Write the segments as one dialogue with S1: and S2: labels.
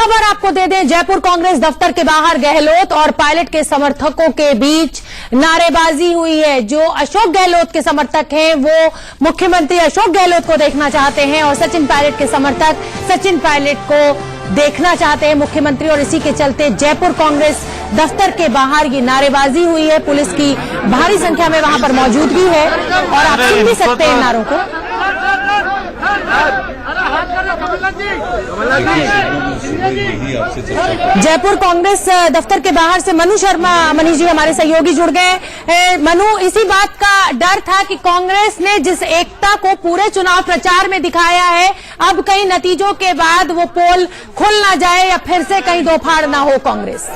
S1: खबर आपको दे दें, जयपुर कांग्रेस दफ्तर के बाहर गहलोत और पायलट के समर्थकों के बीच नारेबाजी हुई है। जो अशोक गहलोत के समर्थक हैं वो मुख्यमंत्री अशोक गहलोत को देखना चाहते हैं और सचिन पायलट के समर्थक सचिन पायलट को देखना चाहते हैं मुख्यमंत्री, और इसी के चलते जयपुर कांग्रेस दफ्तर के बाहर ये नारेबाजी हुई है। पुलिस की भारी संख्या में वहां पर मौजूदगी है और आप सुन भी सकते हैं नारों को। जयपुर कांग्रेस दफ्तर के बाहर से मनु शर्मा, मनीष जी हमारे सहयोगी जुड़ गए। मनु, इसी बात का डर था कि कांग्रेस ने जिस एकता को पूरे चुनाव प्रचार में दिखाया है, अब कहीं नतीजों के बाद वो पोल खुल ना जाए या फिर से कहीं दो फाड़ ना हो कांग्रेस।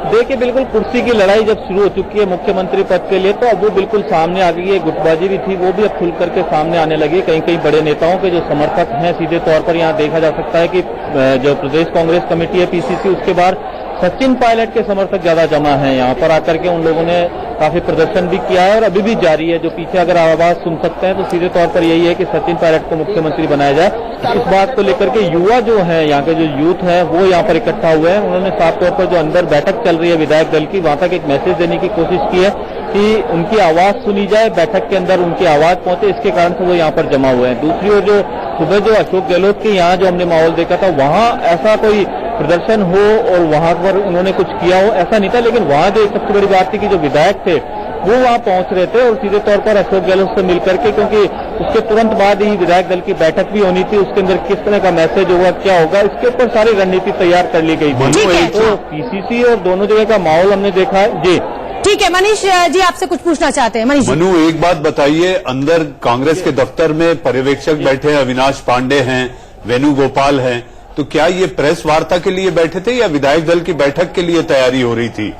S2: देखिए, बिल्कुल कुर्सी की लड़ाई जब शुरू हो चुकी है मुख्यमंत्री पद के लिए, तो अब वो बिल्कुल सामने आ गई है। गुटबाजी भी थी, वो भी अब खुल करके सामने आने लगी। कहीं कहीं बड़े नेताओं के जो समर्थक हैं, सीधे तौर पर यहाँ देखा जा सकता है कि जो प्रदेश कांग्रेस कमेटी है पीसीसी, उसके बाद सचिन पायलट के समर्थक ज्यादा जमा हैं। यहाँ पर आकर के उन लोगों ने काफी प्रदर्शन भी किया है और अभी भी जारी है। जो पीछे अगर आवाज सुन सकते हैं तो सीधे तौर पर यही है कि सचिन पायलट को मुख्यमंत्री बनाया जाए। इस बात को लेकर के युवा जो है, यहाँ के जो यूथ है, वो यहाँ पर इकट्ठा हुए हैं। उन्होंने साफ तौर पर जो अंदर बैठक चल रही है विधायक दल की, वहां तक एक मैसेज देने की कोशिश की है कि उनकी आवाज सुनी जाए, बैठक के अंदर उनकी आवाज पहुंचे। इसके कारण से वो यहाँ पर जमा हुए हैं। दूसरी ओर जो सुबह जो अशोक गहलोत के यहाँ जो हमने माहौल देखा था, वहां ऐसा कोई प्रदर्शन हो और वहां पर उन्होंने कुछ किया हो, ऐसा नहीं था। लेकिन वहां जो एक सबसे बड़ी बात थी कि जो विधायक थे वो वहां पहुंच रहे थे और सीधे तौर पर अशोक गहलोत से मिलकर के, क्योंकि उसके तुरंत बाद ही विधायक दल की बैठक भी होनी थी, उसके अंदर किस तरह का मैसेज होगा, क्या होगा, इसके ऊपर सारी रणनीति तैयार कर ली गई थी। तो पीसीसी और दोनों जगह का माहौल हमने देखा है। जी
S1: ठीक है, मनीष जी आपसे कुछ पूछना चाहते हैं। मनीष
S3: मनु, एक बात बताइए, अंदर कांग्रेस के दफ्तर में पर्यवेक्षक बैठे हैं, अविनाश पांडे हैं, वेणुगोपाल हैं, तो क्या ये प्रेस वार्ता के लिए बैठे थे या विधायक दल की बैठक के लिए तैयारी हो रही थी?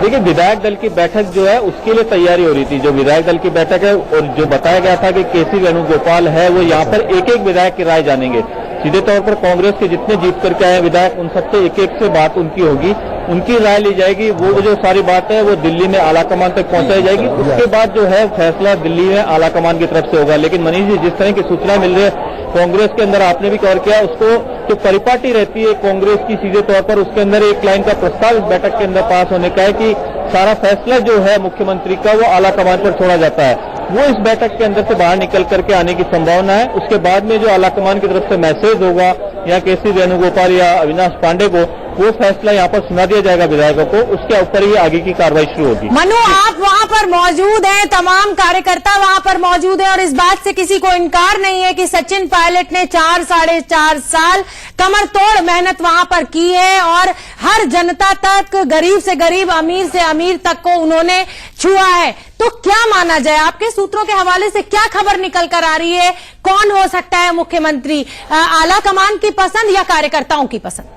S2: देखिए, विधायक दल की बैठक जो है उसके लिए तैयारी हो रही थी। जो विधायक दल की बैठक है और जो बताया गया था कि केसी वेणुगोपाल है वो यहाँ पर एक एक विधायक की राय जानेंगे। सीधे तौर पर कांग्रेस के जितने जीत करके आए विधायक, उन सबसे एक एक से बात उनकी होगी, उनकी राय ली जाएगी। वो जो सारी बात है वो दिल्ली में आलाकमान तक पहुंचाई जाएगी। उसके बाद जो है फैसला दिल्ली में आलाकमान की तरफ से होगा। लेकिन मनीष जी, जिस तरह की सूचना मिल रही है कांग्रेस के अंदर, आपने भी कवर किया, उसको जो परिपाटी रहती है कांग्रेस की, सीधे तौर पर उसके अंदर एक लाइन का प्रस्ताव इस बैठक के अंदर पास होने का है कि सारा फैसला जो है मुख्यमंत्री का वो आलाकमान पर छोड़ा जाता है। वो इस बैठक के अंदर से बाहर निकल करके आने की संभावना है। उसके बाद में जो आलाकमान की तरफ से मैसेज होगा या केसी वेणुगोपाल या अविनाश पांडे को, वो फैसला यहाँ पर सुना दिया जाएगा विधायकों को, उसके ऊपर ही आगे की कार्रवाई शुरू होगी।
S1: मनु, आप वहाँ पर मौजूद हैं, तमाम कार्यकर्ता वहाँ पर मौजूद हैं और इस बात से किसी को इनकार नहीं है कि सचिन पायलट ने 4-4.5 साल कमर तोड़ मेहनत वहाँ पर की है और हर जनता तक, गरीब से गरीब, अमीर से अमीर तक को उन्होंने छुआ है। तो क्या माना जाए, आपके सूत्रों के हवाले से क्या खबर निकल कर आ रही है? कौन हो सकता है मुख्यमंत्री? आला कमान की पसंद या कार्यकर्ताओं की पसंद?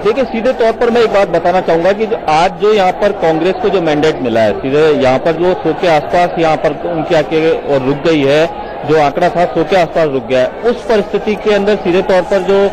S2: देखिए, सीधे तौर पर मैं एक बात बताना चाहूंगा कि आज जो यहाँ पर कांग्रेस को जो मैंडेट मिला है, सीधे यहाँ पर जो 100 के आसपास यहाँ पर उनकी आके और रुक गई है, जो आंकड़ा था 100 के आसपास रुक गया है। उस परिस्थिति के अंदर सीधे तौर पर जो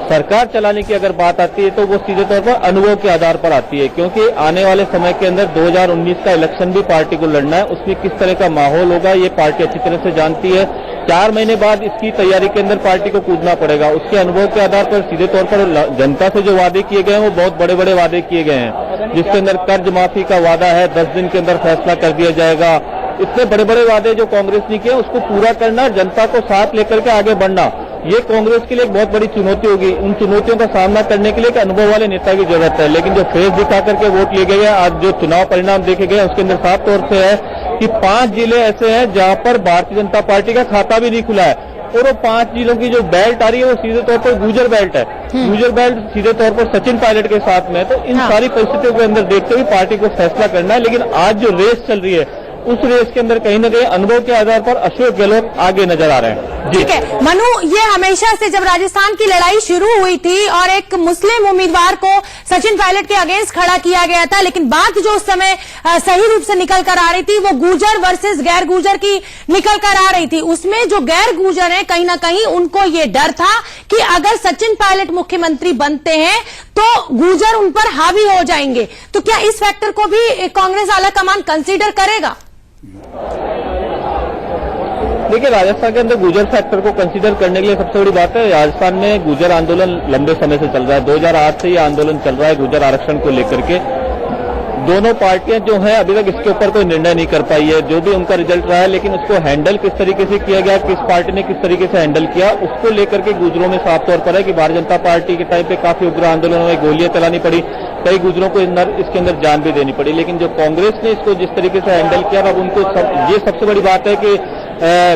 S2: सरकार चलाने की अगर बात आती है तो वो सीधे तौर पर अनुभव के आधार पर आती है, क्योंकि आने वाले समय के अंदर 2019 का इलेक्शन भी पार्टी को लड़ना है। उसमें किस तरह का माहौल होगा ये पार्टी अच्छी तरह से जानती है। 4 महीने बाद इसकी तैयारी के अंदर पार्टी को कूदना पड़ेगा। उसके अनुभव के आधार पर सीधे तौर पर जनता से जो वादे किए गए हैं वो बहुत बड़े बड़े वादे किए गए हैं, जिसके अंदर कर्ज माफी का वादा है, 10 दिन के अंदर फैसला कर दिया जाएगा। इतने बड़े बड़े वादे जो कांग्रेस ने किए उसको पूरा करना, जनता को साथ लेकर के आगे बढ़ना, ये कांग्रेस के लिए एक बहुत बड़ी चुनौती होगी। उन चुनौतियों का सामना करने के लिए एक अनुभव वाले नेता की जरूरत है। लेकिन जो फेस दिखा करके वोट लिए गए हैं, आज जो चुनाव परिणाम देखे गए उसके अंदर साफ तौर से है कि 5 जिले ऐसे हैं जहां पर भारतीय जनता पार्टी का खाता भी नहीं खुला है और वो 5 जिलों की जो बेल्ट आ रही है वो सीधे तौर पर गुजर बेल्ट है। गुजर बेल्ट सीधे तौर पर सचिन पायलट के साथ में। तो इन सारी परिस्थितियों के अंदर देखते हुए पार्टी को फैसला करना है। लेकिन आज जो रेस चल रही है उस रेस के अंदर कहीं न कहीं अनुभव के आधार पर अशोक गहलोत आगे नजर आ रहे हैं।
S1: ठीक है मनु, ये हमेशा से जब राजस्थान की लड़ाई शुरू हुई थी और एक मुस्लिम उम्मीदवार को सचिन पायलट के अगेंस्ट खड़ा किया गया था, लेकिन बात जो उस समय सही रूप से निकल कर आ रही थी वो गुर्जर वर्सेस गैर गुर्जर की निकल कर आ रही थी। उसमें जो गैर गुर्जर है कहीं ना कहीं उनको ये डर था कि अगर सचिन पायलट मुख्यमंत्री बनते हैं तो गुर्जर उन पर हावी हो जाएंगे। तो क्या इस फैक्टर को भी कांग्रेस आला कमान कंसीडर करेगा?
S2: देखिए, राजस्थान के अंदर गुर्जर फैक्टर को कंसीडर करने के लिए सबसे बड़ी बात है, राजस्थान में गुर्जर आंदोलन लंबे समय से चल रहा है। 2008 से ये आंदोलन चल रहा है गुर्जर आरक्षण को लेकर के। दोनों पार्टियां जो हैं अभी तक इसके ऊपर कोई निर्णय नहीं कर पाई है, जो भी उनका रिजल्ट रहा है, लेकिन उसको हैंडल किस तरीके से किया गया, किस पार्टी ने किस तरीके से हैंडल किया, उसको लेकर के गुर्जरों में साफ तौर पर है कि भारतीय जनता पार्टी के टाइम पे काफी उग्र आंदोलन हुए, गोलियां चलानी पड़ी, कई गुर्जरों को इसके अंदर जान भी देनी पड़ी। लेकिन जो कांग्रेस ने इसको जिस तरीके से हैंडल किया, अब उनको ये सबसे बड़ी बात है कि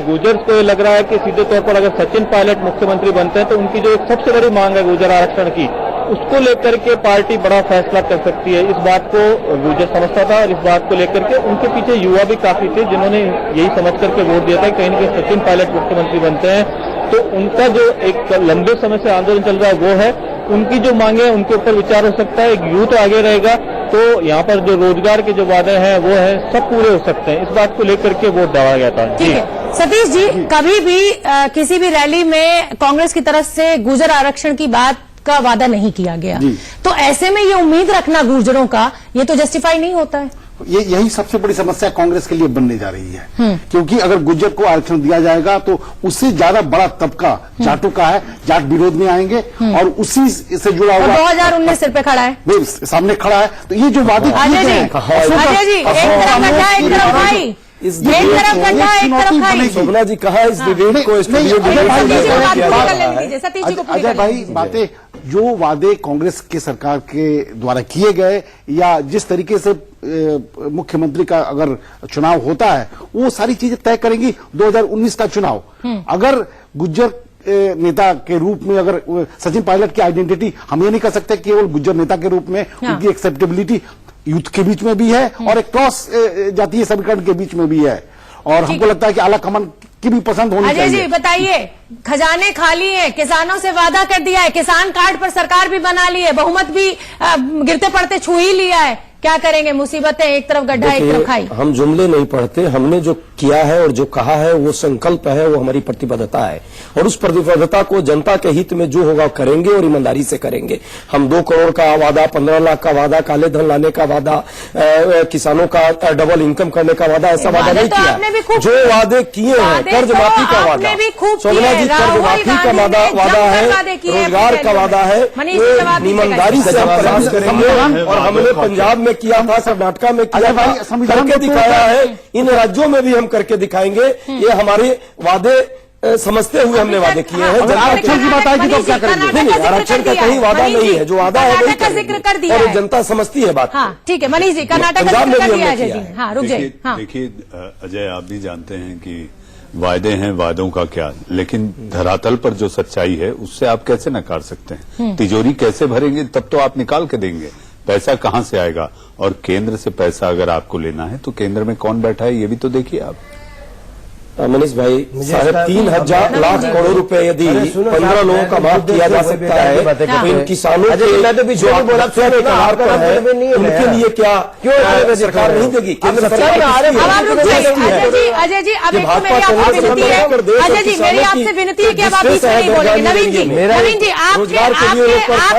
S2: गुर्जर्स को ये लग रहा है कि सीधे तौर पर अगर सचिन पायलट मुख्यमंत्री बनते हैं तो उनकी जो एक सबसे बड़ी मांग है गुर्जर आरक्षण की, उसको लेकर के पार्टी बड़ा फैसला कर सकती है। इस बात को गुर्जर समझता था और इस बात को लेकर के उनके पीछे युवा भी काफी थे जिन्होंने यही समझ करके वोट दिया था कि कहीं न कहीं सचिन पायलट मुख्यमंत्री बनते हैं तो उनका जो एक लंबे समय से आंदोलन चल रहा है वो है, उनकी जो मांगे हैं उनके ऊपर विचार हो सकता है। एक यूथ आगे रहेगा तो यहाँ पर जो रोजगार के जो वादे हैं वो है सब पूरे हो सकते हैं। इस बात को लेकर के वोट डाला गया था।
S1: ठीक है सतीश जी, कभी भी किसी भी रैली में कांग्रेस की तरफ से गुर्जर आरक्षण की बात का वादा नहीं किया गया, तो ऐसे में ये उम्मीद रखना गुर्जरों का, ये तो जस्टिफाई नहीं होता है।
S4: यही सबसे बड़ी समस्या कांग्रेस के लिए बनने जा रही है, क्योंकि अगर गुर्जर को आरक्षण दिया जाएगा तो उससे ज्यादा बड़ा तबका जाटों का है, जाट विरोध में आएंगे और उसी से जुड़ा हुआ
S1: 2019 सिर पे खड़ा है,
S4: सामने खड़ा है। तो ये जो वादे
S1: अजय जी, एक तरफ गड्ढा एक तरफ भाई, एक तरफ गड्ढा एक तरफ भाई।
S5: शोभना जी कहा इस डिबेट को
S4: अजय भाई, बातें जो वादे कांग्रेस के सरकार के द्वारा किए गए या जिस तरीके से मुख्यमंत्री का अगर चुनाव होता है वो सारी चीजें तय करेंगी 2019 का चुनाव। अगर गुर्जर नेता के रूप में अगर सचिन पायलट की आइडेंटिटी हम ये नहीं कर सकते केवल गुर्जर नेता के रूप में, उनकी एक्सेप्टेबिलिटी यूथ के बीच में भी है और एक क्रॉस जातीय समीकरण के बीच में भी है, और हमको लगता है कि आला कमान की भी पसंद होनी चाहिए।
S1: अजय जी बताइए, खजाने खाली हैं, किसानों से वादा कर दिया है, किसान कार्ड पर सरकार भी बना ली है, बहुमत भी गिरते पड़ते छू ही लिया है, क्या करेंगे? मुसीबतें एक तरफ गड्ढा एक तरफ खाई।
S5: हम जुमले नहीं पढ़ते, हमने जो किया है और जो कहा है वो संकल्प है, वो हमारी प्रतिबद्धता है और उस प्रतिबद्धता को जनता के हित में जो होगा करेंगे और ईमानदारी से करेंगे। हम 2 करोड़ का वादा, 15 लाख का वादा, काले धन लाने का वादा, किसानों का डबल इनकम करने का वादा, ऐसा वादा नहीं किया। जो वादे किए हैं, कर्ज माफी का वादा, शोभना जी कर्ज माफी का वादा है, रोजगार का वादा है, ईमानदारी से हम प्रयास करेंगे और हमने पंजाब में किया था, कर्नाटका में किया था, करके दिखाया है, इन राज्यों में भी हम करके दिखाएंगे। ये हमारे वादे समझते हुए हमने वादे किए हैं।
S4: आरक्षण की बात आएगी तो क्या करेंगे?
S5: नहीं, आरक्षण का कहीं वादा नहीं है, जो वादा है वही करेंगे और जनता समझती है बात।
S1: ठीक है मनीष जी, कर्नाटक का जिक्र कर दिया अजय जी। हाँ रुक जाइए।
S3: देखिए अजय, आप भी जानते हैं कि वायदे हैं, वादों का क्या, लेकिन धरातल पर जो सच्चाई है उससे आप कैसे नकार सकते हैं? तिजोरी कैसे भरेंगे? तब तो आप निकाल के देंगे, पैसा कहां से आएगा? और केंद्र से पैसा अगर आपको लेना है तो केंद्र में कौन बैठा है ये भी तो देखिए आप।
S5: मनीष भाई, 3,500 लाख करोड़ रुपए यदि 15 लोगों का माफ किया जा सकता है तो इन किसानों के उनके लिए क्या क्यों सरकार नहीं देगी? केंद्र सरकार
S1: अजय जी अब एक मेरी आपसे विनती है, अजय जी मेरी आपसे विनती है कि अब आप बीच में नहीं बोलेंगे। नवीन जी आप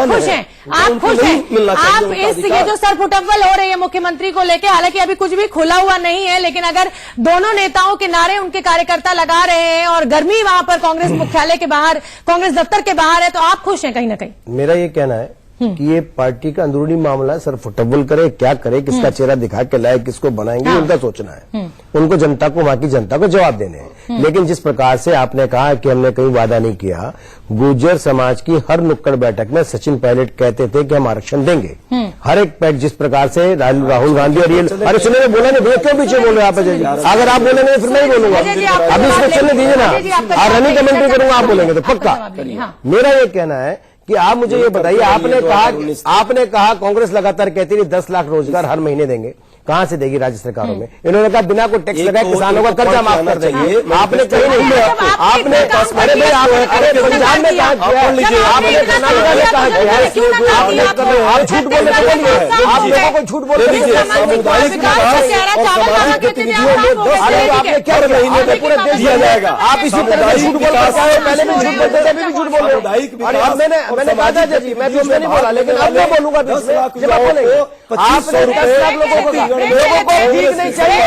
S1: खुश हैं, आप खुश हैं, आप इस ये जो सरफुटव्वल हो रही है मुख्यमंत्री को लेके, हालांकि अभी कुछ भी खुला हुआ नहीं है, लेकिन अगर दोनों नेताओं के नारे उनके कार्यकर्ता लगा रहे हैं और गर्मी वहां पर कांग्रेस मुख्यालय के बाहर, कांग्रेस दफ्तर के बाहर है, तो आप खुश हैं कहीं ना कहीं?
S5: मेरा ये कहना है कि ये पार्टी का अंदरूनी मामला है, सर फुटबॉल करे क्या करे, किसका चेहरा दिखा के लाए, किसको बनाएंगे, उनका सोचना है, उनको जनता को, वहां की जनता को जवाब देने हैं। लेकिन जिस प्रकार से आपने कहा कि हमने कहीं वादा नहीं किया, गुर्जर समाज की हर नुक्कड़ बैठक में सचिन पायलट कहते थे कि हम आरक्षण देंगे। हर एक पैट जिस प्रकार से राहुल गांधी और अरे सुनिए बोला नहीं भैया, क्यों पीछे बोल रहे आप अजय जी? अगर आप बोलेंगे फिर मैं ही बोलूंगा, अभी इसको चलने दीजिए ना, और रनिंग कमेंट्री करूंगा, आप बोलेंगे तो पक्का। मेरा ये कहना है कि आप मुझे ये बताइए, आपने कहा कांग्रेस लगातार कहती रही 10 लाख रोजगार हर महीने देंगे, कहां से देगी राज्य सरकारों में? इन्होंने कहा बिना कोई टैक्स लगाए किसानों का कर्जा माफ कर देंगे। आपने कहीं नहीं किया, आपने पंजाब में कहा किया, आपने कर्नाटक में कहा किया, आप झूठ बोलने के लिए आप लोगों को झूठ बोल दीजिए। आपने क्या महीने में पूरे देश दिया जाएगा, आप इसी तरह झूठ बोल रहे, पहले भी झूठ बोलते थे, अभी भी झूठ बोल रहे हैं। मैंने कहा था जी, मैं बीच में नहीं बोला, लेकिन अब मैं बोलूंगा बीच में जब आप बोलेंगे। आपने 10 लाख लोगों को लोगों को ठीक नहीं चाहिए।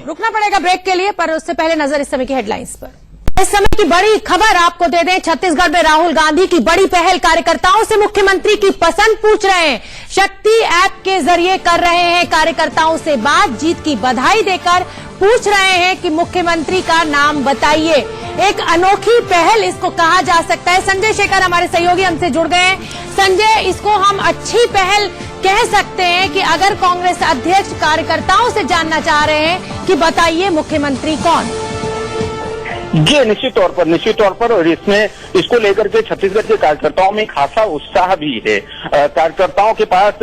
S1: रुकना पड़ेगा ब्रेक के लिए, पर उससे पहले नजर इस समय की हेडलाइंस पर। इस समय की बड़ी खबर आपको दे दें, छत्तीसगढ़ में राहुल गांधी की बड़ी पहल, कार्यकर्ताओं से मुख्यमंत्री की पसंद पूछ रहे हैं। शक्ति ऐप के जरिए कर रहे हैं कार्यकर्ताओं से बात, जीत की बधाई देकर पूछ रहे हैं कि मुख्यमंत्री का नाम बताइए। एक अनोखी पहल इसको कहा जा सकता है। संजय शेखर हमारे सहयोगी हमसे जुड़ गए हैं। संजय, इसको हम अच्छी पहल कह सकते हैं कि अगर कांग्रेस अध्यक्ष कार्यकर्ताओं से जानना चाह रहे हैं कि बताइए मुख्यमंत्री कौन?
S6: जी, निश्चित तौर पर और इसको लेकर के छत्तीसगढ़ के कार्यकर्ताओं में खासा उत्साह भी है। कार्यकर्ताओं के पास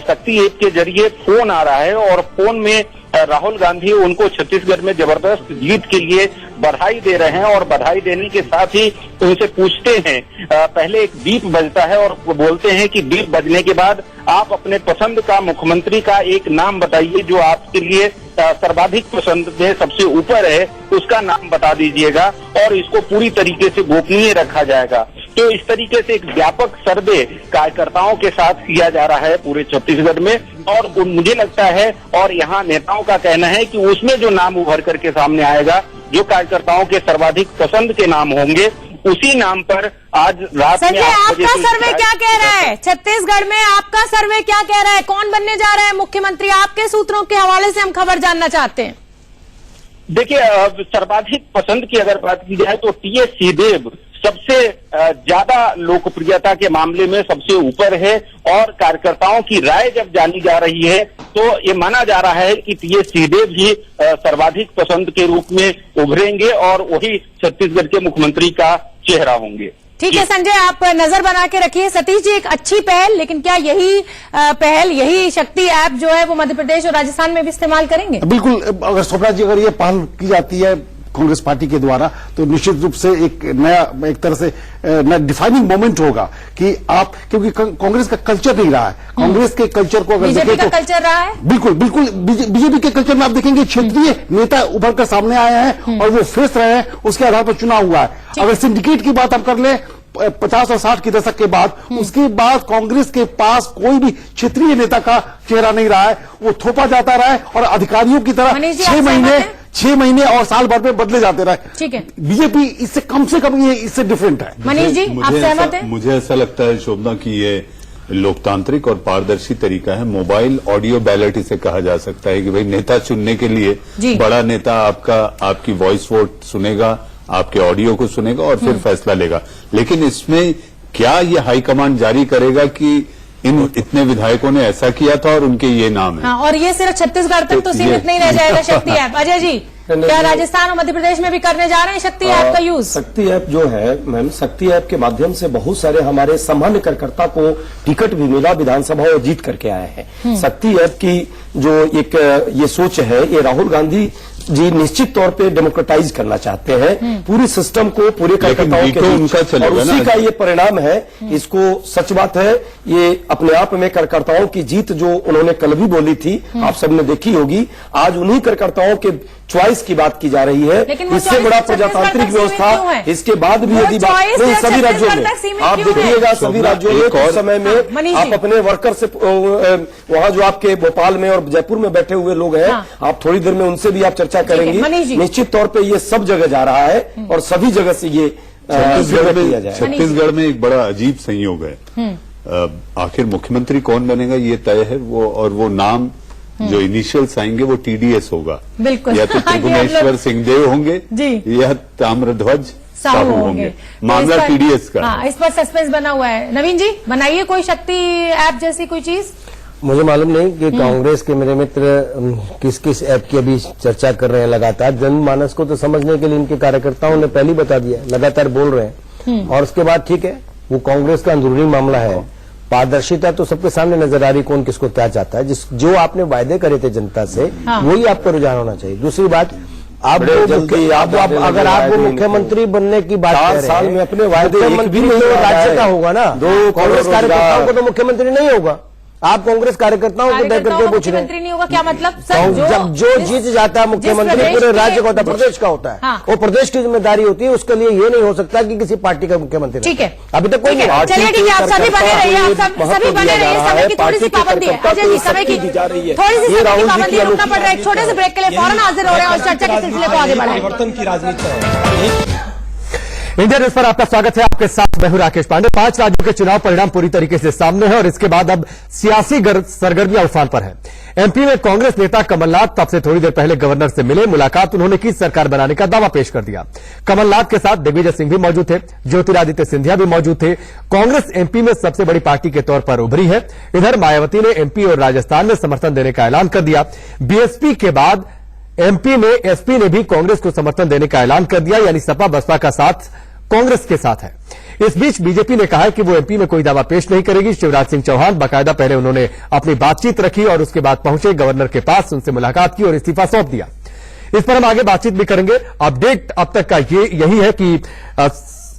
S6: शक्ति ऐप के जरिए फोन आ रहा है और फोन में राहुल गांधी उनको छत्तीसगढ़ में जबरदस्त जीत के लिए बधाई दे रहे हैं और बधाई देने के साथ ही उनसे पूछते हैं, पहले एक बीप बजता है और बोलते हैं कि बीप बजने के बाद आप अपने पसंद का मुख्यमंत्री का एक नाम बताइए जो आपके लिए सर्वाधिक पसंद में सबसे ऊपर है, उसका नाम बता दीजिएगा और इसको पूरी तरीके से गोपनीय रखा जाएगा। तो इस तरीके से एक व्यापक सर्वे कार्यकर्ताओं के साथ किया जा रहा है पूरे छत्तीसगढ़ में और मुझे लगता है और यहाँ नेताओं का कहना है कि उसमें जो नाम उभर करके सामने आएगा, जो कार्यकर्ताओं के सर्वाधिक पसंद के नाम होंगे, उसी नाम पर आज रात में
S1: संजय, आपका सर्वे क्या कह रहा है? छत्तीसगढ़ में आपका सर्वे क्या कह रहा है? कौन बनने जा रहा है मुख्यमंत्री? आपके सूत्रों के हवाले से हम खबर जानना चाहते हैं।
S6: देखिए, सर्वाधिक पसंद की अगर बात की जाए तो टीएस सिंहदेव सबसे ज्यादा लोकप्रियता के मामले में सबसे ऊपर है और कार्यकर्ताओं की राय जब जानी जा रही है तो ये माना जा रहा है कि टीएस सिंहदेव ही सर्वाधिक पसंद के रूप में उभरेंगे और वही छत्तीसगढ़ के मुख्यमंत्री का चेहरा होंगे।
S1: ठीक है संजय, आप नजर बना के रखिए। सतीश जी, एक अच्छी पहल, लेकिन क्या यही शक्ति ऐप जो है वो मध्य प्रदेश और राजस्थान में भी इस्तेमाल करेंगे?
S4: बिल्कुल, अगर स्वप्ना जी अगर ये पहल की जाती है कांग्रेस पार्टी के द्वारा तो निश्चित रूप से एक नया, एक तरह से नया डिफाइनिंग मोमेंट होगा कि आप, क्योंकि कांग्रेस का कल्चर नहीं रहा है। कांग्रेस के कल्चर को अगर
S1: बीजेपी का कल्चर रहा है,
S4: बिल्कुल बीजेपी के कल्चर में आप देखेंगे क्षेत्रीय नेता उभर कर सामने आए हैं और वो फेस रहे हैं, उसके आधार पर चुनाव हुआ है। अगर सिंडिकेट की बात आप कर लें 50 और 60 के दशक के बाद, उसके बाद कांग्रेस के पास कोई भी क्षेत्रीय नेता का चेहरा नहीं रहा है, वो थोपा जाता रहा है और अधिकारियों की तरह 6 महीने और साल भर में बदले जाते रहे।
S1: ठीक है,
S4: बीजेपी इससे कम से कम ये इससे डिफरेंट है।
S1: मनीष जी, आप सहमत हैं?
S3: मुझे ऐसा लगता है शोभना कि ये लोकतांत्रिक और पारदर्शी तरीका है। मोबाइल ऑडियो बैलेट इसे कहा जा सकता है कि भाई नेता चुनने के लिए बड़ा नेता आपकी वॉइस वोट सुनेगा, आपके ऑडियो को सुनेगा और फिर फैसला लेगा। लेकिन इसमें क्या ये हाईकमांड जारी करेगा कि इतने विधायकों ने ऐसा किया था और उनके ये नाम है?
S1: और ये सिर्फ छत्तीसगढ़ तक तो सीमित नहीं रह जाएगा शक्ति ऐप। अजय जी, क्या राजस्थान और मध्य प्रदेश में भी करने जा रहे हैं शक्ति ऐप का यूज?
S5: शक्ति ऐप जो है मैम, शक्ति ऐप के माध्यम से बहुत सारे हमारे सामान्य कार्यकर्ता को टिकट भी मिला, विधानसभा और जीत करके आए हैं। शक्ति ऐप की जो एक ये सोच है, ये राहुल गांधी जी निश्चित तौर पे डेमोक्रेटाइज करना चाहते हैं पूरी सिस्टम को, पूरे कार्यकर्ताओं के बीच, और उसी का ये परिणाम है। इसको सच बात है, ये अपने आप में कार्यकर्ताओं की जीत जो उन्होंने कल भी बोली थी, आप सबने देखी होगी, आज उन्हीं कार्यकर्ताओं के चॉइस की बात की जा रही है। इससे बड़ा प्रजातांत्रिक व्यवस्था इसके बाद भी यदि सभी राज्यों में आप देखिएगा, सभी राज्यों में कुछ समय में आप अपने वर्कर से, वहां जो आपके भोपाल में और जयपुर में बैठे हुए लोग हैं, आप थोड़ी देर में उनसे भी आप चर्चा करेंगे। निश्चित तौर पर ये सब जगह जा रहा है और सभी जगह से ये
S3: छत्तीसगढ़ में एक बड़ा अजीब संयोग है। आखिर मुख्यमंत्री कौन बनेगा ये तय है, वो नाम जो इनिशियल्स आएंगे वो टीडीएस होगा, या तो त्रिभुवनेश्वर सिंहदेव होंगे या ताम्रध्वज साहू होंगे। मामला टीडीएस का।
S1: हाँ, इस पर सस्पेंस बना हुआ है। नवीन जी, बनाइए कोई शक्ति ऐप जैसी कोई चीज।
S5: मुझे मालूम नहीं कि कांग्रेस के मेरे मित्र किस किस ऐप की अभी चर्चा कर रहे हैं लगातार। जनमानस को तो समझने के लिए इनके कार्यकर्ताओं ने पहले ही बता दिया, लगातार बोल रहे हैं। और उसके बाद ठीक है, वो कांग्रेस का अंदरूनी मामला है। पारदर्शिता तो सबके सामने नजर आ रही, कौन किसको क्या चाहता है। जो आपने वायदे करे थे जनता से, वही आपका रुझान होना चाहिए। दूसरी बात, अगर आप वो मुख्यमंत्री बनने की बात कर रहे हैं, 4 साल में अपने वायदे, मुख्यमंत्री तो राज्य का होगा ना, कांग्रेस कार्यकर्ताओं को तो मुख्यमंत्री नहीं होगा। आप कांग्रेस कार्यकर्ताओं को तय करके पूछ रहे
S1: मुख्यमंत्री नहीं होगा, क्या मतलब सर?
S5: जब जो जीत जाता है मुख्यमंत्री पूरे राज्य का होता है, प्रदेश का होता है,
S1: हाँ।
S5: वो प्रदेश की जिम्मेदारी होती है, उसके लिए ये नहीं हो सकता कि किसी पार्टी का मुख्यमंत्री।
S1: ठीक है,
S5: अभी तक कोई नहीं।
S1: चलिए ठीक है, आप सभी बने रहिए, आप सभी बने रहिए। समय की थोड़ी सी पाबंदी है अजय जी, समय की थोड़ी सी पाबंदी है, रुकना पड़ रहा है। एक छोटे से ब्रेक के लिए फौरन हाजिर हो रहे हैं और चर्चा के सिलसिले को आगे बढ़ाएं।
S7: परिवर्तन की राजनीति है।
S8: इंडिया न्यूज पर आपका स्वागत है। आपके साथ मैं हूं राकेश पांडे। 5 राज्यों के चुनाव परिणाम पूरी तरीके से सामने है और इसके बाद अब सियासी सरगर्मियां उफान पर है। एमपी में कांग्रेस नेता कमलनाथ तब से थोड़ी देर पहले गवर्नर से मिले, मुलाकात उन्होंने की, सरकार बनाने का दावा पेश कर दिया। कमलनाथ के साथ दिग्विजय सिंह भी मौजूद थे, ज्योतिरादित्य सिंधिया भी मौजूद थे। कांग्रेस एमपी में सबसे बड़ी पार्टी के तौर पर उभरी है। इधर मायावती ने एमपी और राजस्थान में समर्थन देने का ऐलान कर दिया। बीएसपी के बाद एमपी में एसपी ने भी कांग्रेस को समर्थन देने का ऐलान कर दिया, यानी सपा बसपा का साथ कांग्रेस के साथ है। इस बीच बीजेपी ने कहा है कि वो एमपी में कोई दावा पेश नहीं करेगी। शिवराज सिंह चौहान बाकायदा पहले उन्होंने अपनी बातचीत रखी और उसके बाद पहुंचे गवर्नर के पास, उनसे मुलाकात की और इस्तीफा सौंप दिया। इस पर हम आगे बातचीत भी करेंगे। अपडेट अब तक का यही है कि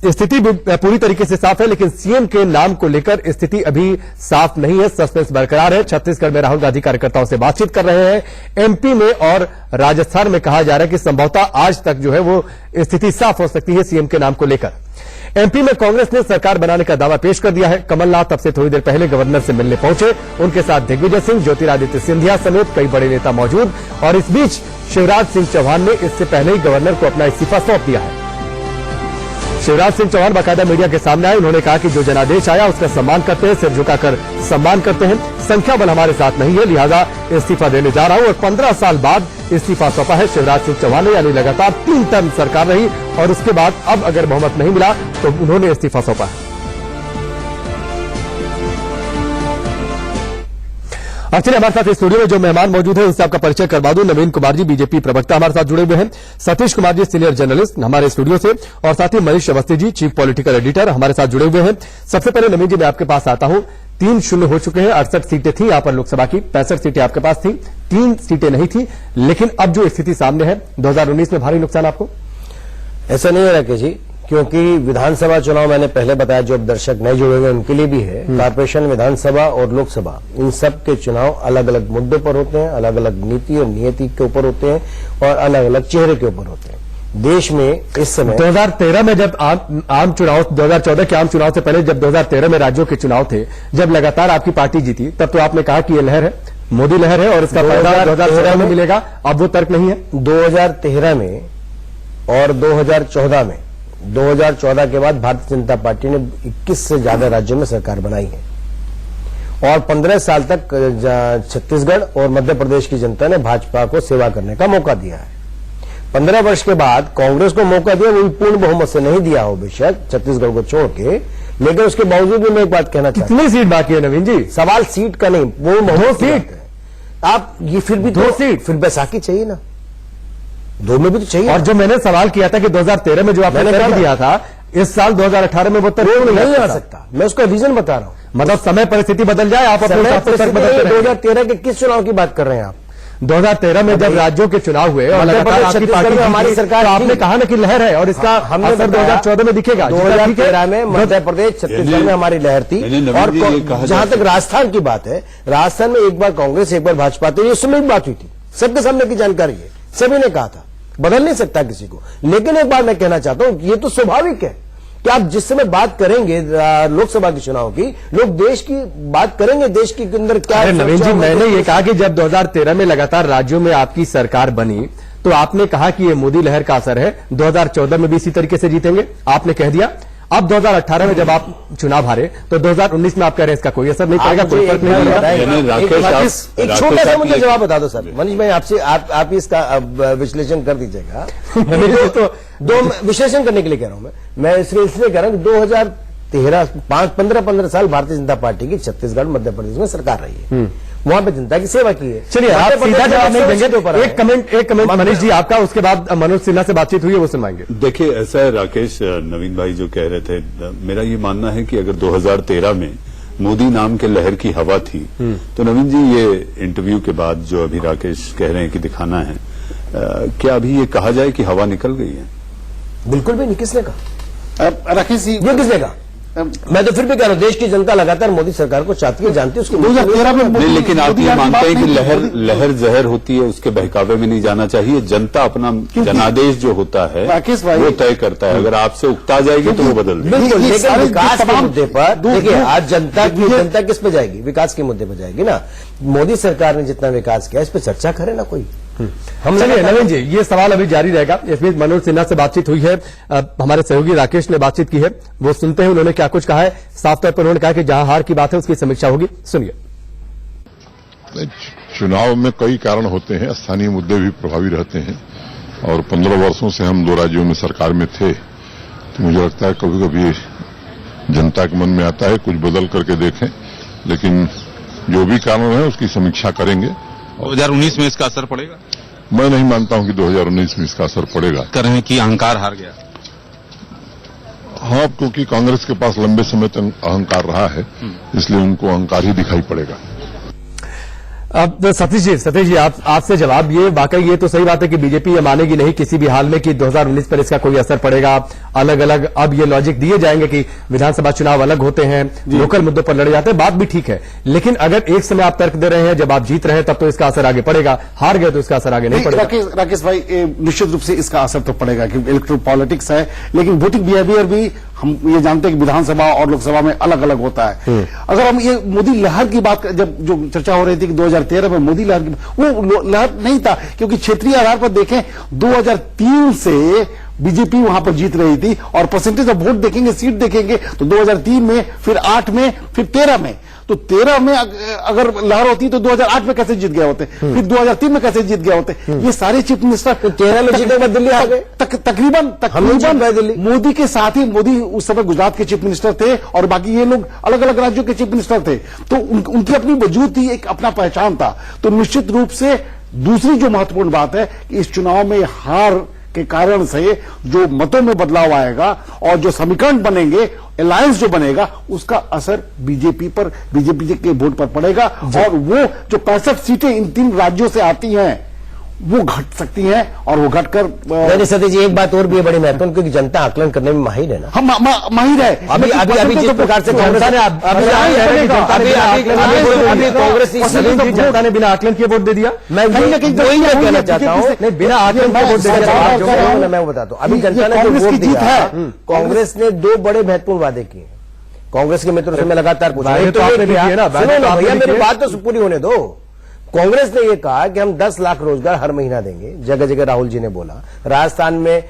S8: स्थिति पूरी तरीके से साफ है, लेकिन सीएम के नाम को लेकर स्थिति अभी साफ नहीं है, सस्पेंस बरकरार है। छत्तीसगढ़ में राहुल गांधी कार्यकर्ताओं से बातचीत कर रहे हैं। एमपी में और राजस्थान में कहा जा रहा है कि संभवतः आज तक जो है वो स्थिति साफ हो सकती है सीएम के नाम को लेकर। एमपी में कांग्रेस ने सरकार बनाने का दावा पेश कर दिया है। कमलनाथ अब से थोड़ी देर पहले गवर्नर से मिलने पहुंचे, उनके साथ दिग्विजय सिंह, ज्योतिरादित्य सिंधिया समेत कई बड़े नेता मौजूद। और इस बीच शिवराज सिंह चौहान ने इससे पहले ही गवर्नर को अपना इस्तीफा सौंप दिया है। शिवराज सिंह चौहान बाकायदा मीडिया के सामने आए, उन्होंने कहा कि जो जनादेश आया उसका सम्मान करते हैं, सिर झुकाकर सम्मान करते हैं। संख्या बल हमारे साथ नहीं है, लिहाजा इस्तीफा देने जा रहा हूं। और 15 साल बाद इस्तीफा सौंपा है शिवराज सिंह चौहान ने, यानी लगातार 3 टर्म सरकार रही और उसके बाद अब अगर बहुमत नहीं मिला तो उन्होंने इस्तीफा सौंपा है। एक्चुअली हमारे साथ इस स्टूडियो में जो मेहमान मौजूद है उनसे आपका परिचय करवा दूं। नवीन कुमार जी बीजेपी प्रवक्ता हमारे साथ जुड़े हुए हैं, सतीश कुमार जी सीनियर जर्नलिस्ट हमारे स्टूडियो से, और साथ ही Manish Awasthi ji chief political editor हमारे साथ जुड़े हुए हैं। सबसे पहले नवीन जी मैं आपके पास आता हूं। 3-0 हो चुके हैं, 68 सीटें थी यहां पर लोकसभा की, 65 सीटें आपके पास थी, 3 सीटें नहीं थी, लेकिन अब जो स्थिति सामने है 2019 में भारी नुकसान आपको?
S5: ऐसा नहीं है राकेश जी, क्योंकि विधानसभा चुनाव मैंने पहले बताया, जो अब दर्शक नए जुड़े हुए उनके लिए भी है, कारपोरेशन, विधानसभा और लोकसभा, इन सब के चुनाव अलग अलग मुद्दों पर होते हैं, अलग अलग नीति और नियति के ऊपर होते हैं और अलग अलग चेहरे के ऊपर होते हैं। देश में इस समय
S8: 2013 में जब आम चुनाव, 2014 के आम चुनाव से पहले जब 2013 में राज्यों के चुनाव थे, जब लगातार आपकी पार्टी जीती, तब तो आपने कहा कि ये लहर है, मोदी लहर है और इसका फायदा 2013 में मिलेगा। अब वो तर्क नहीं है। 2013 में और 2014 में, 2014 के बाद भारतीय जनता पार्टी ने 21 से ज्यादा राज्यों में सरकार बनाई है और 15 साल तक छत्तीसगढ़ और मध्य प्रदेश की जनता ने भाजपा को सेवा करने का मौका दिया है। 15 वर्ष के बाद कांग्रेस को मौका दिया, वो भी पूर्ण बहुमत से नहीं दिया हो बेशक, छत्तीसगढ़ को छोड़ के, लेकिन उसके बावजूद भी मैं एक बात कहना चाहता हूं। कितनी सीट बाकी है नवीन जी?
S5: सवाल सीट का नहीं, वो 2 सीट आप ये फिर भी
S8: 2 सीट,
S5: फिर बैसाखी चाहिए ना, 2 में भी तो चाहिए।
S8: और जो मैंने सवाल किया था कि 2013 में जो आपने तर्क दिया था, इस साल 2018 में वो तर्क
S5: नहीं आ सकता। मैं उसका रीजन बता रहा हूं।
S8: मतलब समय परिस्थिति बदल जाए, आप अपने हिसाब से तर्क बदलते रहें।
S5: 2013 के किस चुनाव की बात कर रहे हैं आप?
S8: 2013 में जब राज्यों के चुनाव हुए और लगातार आपकी पार्टी में हमारी सरकार, आपने कहा ना कि लहर है और इसका असर 2014 में दिखेगा।
S5: 2013 में मध्य प्रदेश, छत्तीसगढ़ में हमारी लहर थी। और जहां तक राजस्थान की बात है, राजस्थान में एक बार कांग्रेस एक बार भाजपा थी, उस समय भी बात हुई थी, सबके सामने की जानकारी है, सभी ने कहा था, बदल नहीं सकता किसी को। लेकिन एक बात मैं कहना चाहता हूं, ये तो स्वाभाविक है कि आप जिस समय बात करेंगे लोकसभा के चुनाव की, लोग देश की बात करेंगे, देश के अंदर क्या।
S8: नवीन जी, मैंने ये कहा कि जब 2013 में लगातार राज्यों में आपकी सरकार बनी तो आपने कहा कि ये मोदी लहर का असर है, 2014 में भी इसी तरीके से जीतेंगे, आपने कह दिया। अब 2018 में जब आप चुनाव हारे तो 2019 में आप कह रहे हैं इसका कोई असर नहीं पड़ेगा, कोई फर्क नहीं पड़ेगा।
S5: एक छोटा सा मुझे जवाब बता दो सर, मनीष भाई आपसे, आप इसका विश्लेषण कर दीजिएगा। तो 2 विश्लेषण करने के लिए कह रहा हूं मैं इसलिए कह रहा हूं कि 2013 15 साल भारतीय जनता पार्टी की छत्तीसगढ़ मध्य प्रदेश में सरकार रही है, वहां पे जनता की सेवा की है।
S8: चलिए आप सीधा जवाब नहीं देंगे तो एक कमेंट मनीष जी आपका, उसके बाद मनोज सिन्हा से बातचीत हुई है वो सुनवाएंगे।
S3: देखिए ऐसा है राकेश, नवीन भाई जो कह रहे थे, मेरा ये मानना है कि अगर 2013 में मोदी नाम के लहर की हवा थी तो नवीन जी ये इंटरव्यू के बाद जो अभी राकेश कह रहे हैं कि दिखाना है, क्या अभी ये कहा जाए कि हवा निकल गई है?
S5: बिल्कुल भी नहीं। किसने कहा?
S4: राकेश जी,
S5: ये किसने कहा? मैं तो फिर भी कह रहा हूं, देश की जनता लगातार मोदी सरकार को चाहती है, जानती है उसकी
S4: 2013 में
S3: नहीं, लेकिन आप ये मानते हैं कि लहर जहर होती है, उसके बहकावे में नहीं जाना चाहिए। जनता अपना जनादेश जो होता है
S4: राकेश भाई,
S3: वो तय करता है। अगर आपसे उकता जाएगी तो वो बदल देगी।
S5: बिल्कुल,
S4: ये
S5: लेकिन
S4: सारे
S5: विकास के
S4: तमाम
S5: मुद्दे पर देखिए, आज जनता किस पे जाएगी? विकास के मुद्दे पर जाएगी ना। मोदी सरकार ने जितना विकास किया, इस पर चर्चा करे ना कोई।
S8: हम चलिए नवीन जी, ये सवाल अभी जारी रहेगा। इस बीच मनोज सिन्हा से बातचीत हुई है, हमारे सहयोगी राकेश ने बातचीत की है, वो सुनते हैं उन्होंने क्या कुछ कहा है। साफ तौर पर उन्होंने कहा कि जहां हार की बात है उसकी समीक्षा होगी, सुनिए।
S9: चुनाव में कई कारण होते हैं, स्थानीय मुद्दे भी प्रभावी रहते हैं, और 15 वर्षों से हम 2 राज्यों में सरकार में थे, तो मुझे लगता है कभी कभी जनता के मन में आता है कुछ बदल करके देखें, लेकिन जो भी कारण है उसकी समीक्षा करेंगे।
S10: 2019 में इसका असर पड़ेगा?
S9: मैं नहीं मानता हूं कि 2019 में इसका असर पड़ेगा।
S10: कर रहे हैं कि अहंकार हार गया।
S9: हाँ, क्योंकि कांग्रेस के पास लंबे समय तक अहंकार रहा है, इसलिए उनको अहंकार ही दिखाई पड़ेगा।
S8: अब सतीश जी आपसे जवाब, ये वाकई ये तो सही बात है कि बीजेपी ये मानेगी नहीं किसी भी हाल में कि 2019 पर इसका कोई असर पड़ेगा। अलग अलग अब ये लॉजिक दिए जाएंगे कि विधानसभा चुनाव अलग होते हैं, लोकल मुद्दों पर लड़े जाते हैं, बात भी ठीक है, लेकिन अगर एक समय आप तर्क दे रहे हैं जब आप जीत रहे हैं तब तो इसका असर आगे पड़ेगा, हार गए तो इसका असर आगे नहीं पड़ेगा।
S4: राकेश भाई, निश्चित रूप से इसका असर तो पड़ेगा क्योंकि इलेक्ट्रल पॉलिटिक्स है, लेकिन वोटिंग बिहेवियर भी हम ये जानते हैं कि विधानसभा और लोकसभा में अलग अलग होता है। अगर हम ये मोदी लहर की बात, जब जो चर्चा हो रही थी कि 2013 में मोदी लहर, वो लहर नहीं था, क्योंकि क्षेत्रीय आधार पर देखें 2003 से बीजेपी वहां पर जीत रही थी, और परसेंटेज ऑफ वोट देखेंगे, सीट देखेंगे तो 2003 में, फिर 8 में, फिर 13 में, तो 13 में अगर लहर होती तो 2008 में कैसे जीत गए होते, फिर 2003 में कैसे जीत गए होते। ये सारे चीफ मिनिस्टर
S5: तो 13 में जीतने के बाद दिल्ली आ गए,
S4: तकरीबन मोदी के साथ ही, मोदी उस समय गुजरात के चीफ मिनिस्टर थे और बाकी ये लोग अलग अलग राज्यों के चीफ मिनिस्टर थे, तो उनकी अपनी वजूद थी, एक अपना पहचान था। तो निश्चित रूप से दूसरी जो महत्वपूर्ण बात है कि इस चुनाव में हार के कारण से जो मतों में बदलाव आएगा और जो समीकरण बनेंगे, अलायंस जो बनेगा, उसका असर बीजेपी पर, बीजेपी के वोट पर पड़ेगा, और वो जो 65 सीटें इन 3 राज्यों से आती हैं वो घट सकती हैं, और वो घटकर
S5: नहीं सतीश जी, एक बात और भी है बड़ी महत्वपूर्ण, क्योंकि जनता आकलन करने में माहिर है ना।
S4: हम माहिर है।
S5: अभी जिस प्रकार से कांग्रेस
S8: जनता ने बिना आकलन किए वोट दे दिया,
S5: मैं कहना चाहता हूँ,
S8: बिना आकलन के वोट दे दिया।
S5: मैं बताता हूँ, अभी जनता ने जो वोट दिया, कांग्रेस ने 2 बड़े महत्वपूर्ण वादे किए। कांग्रेस के मित्रों से मैं लगातार पूछ रहा हूं, भैया मेरी बात तो पूरी होने दो। कांग्रेस ने यह कहा कि हम 10 लाख रोजगार हर महीना देंगे, जगह जगह राहुल जी ने बोला, राजस्थान में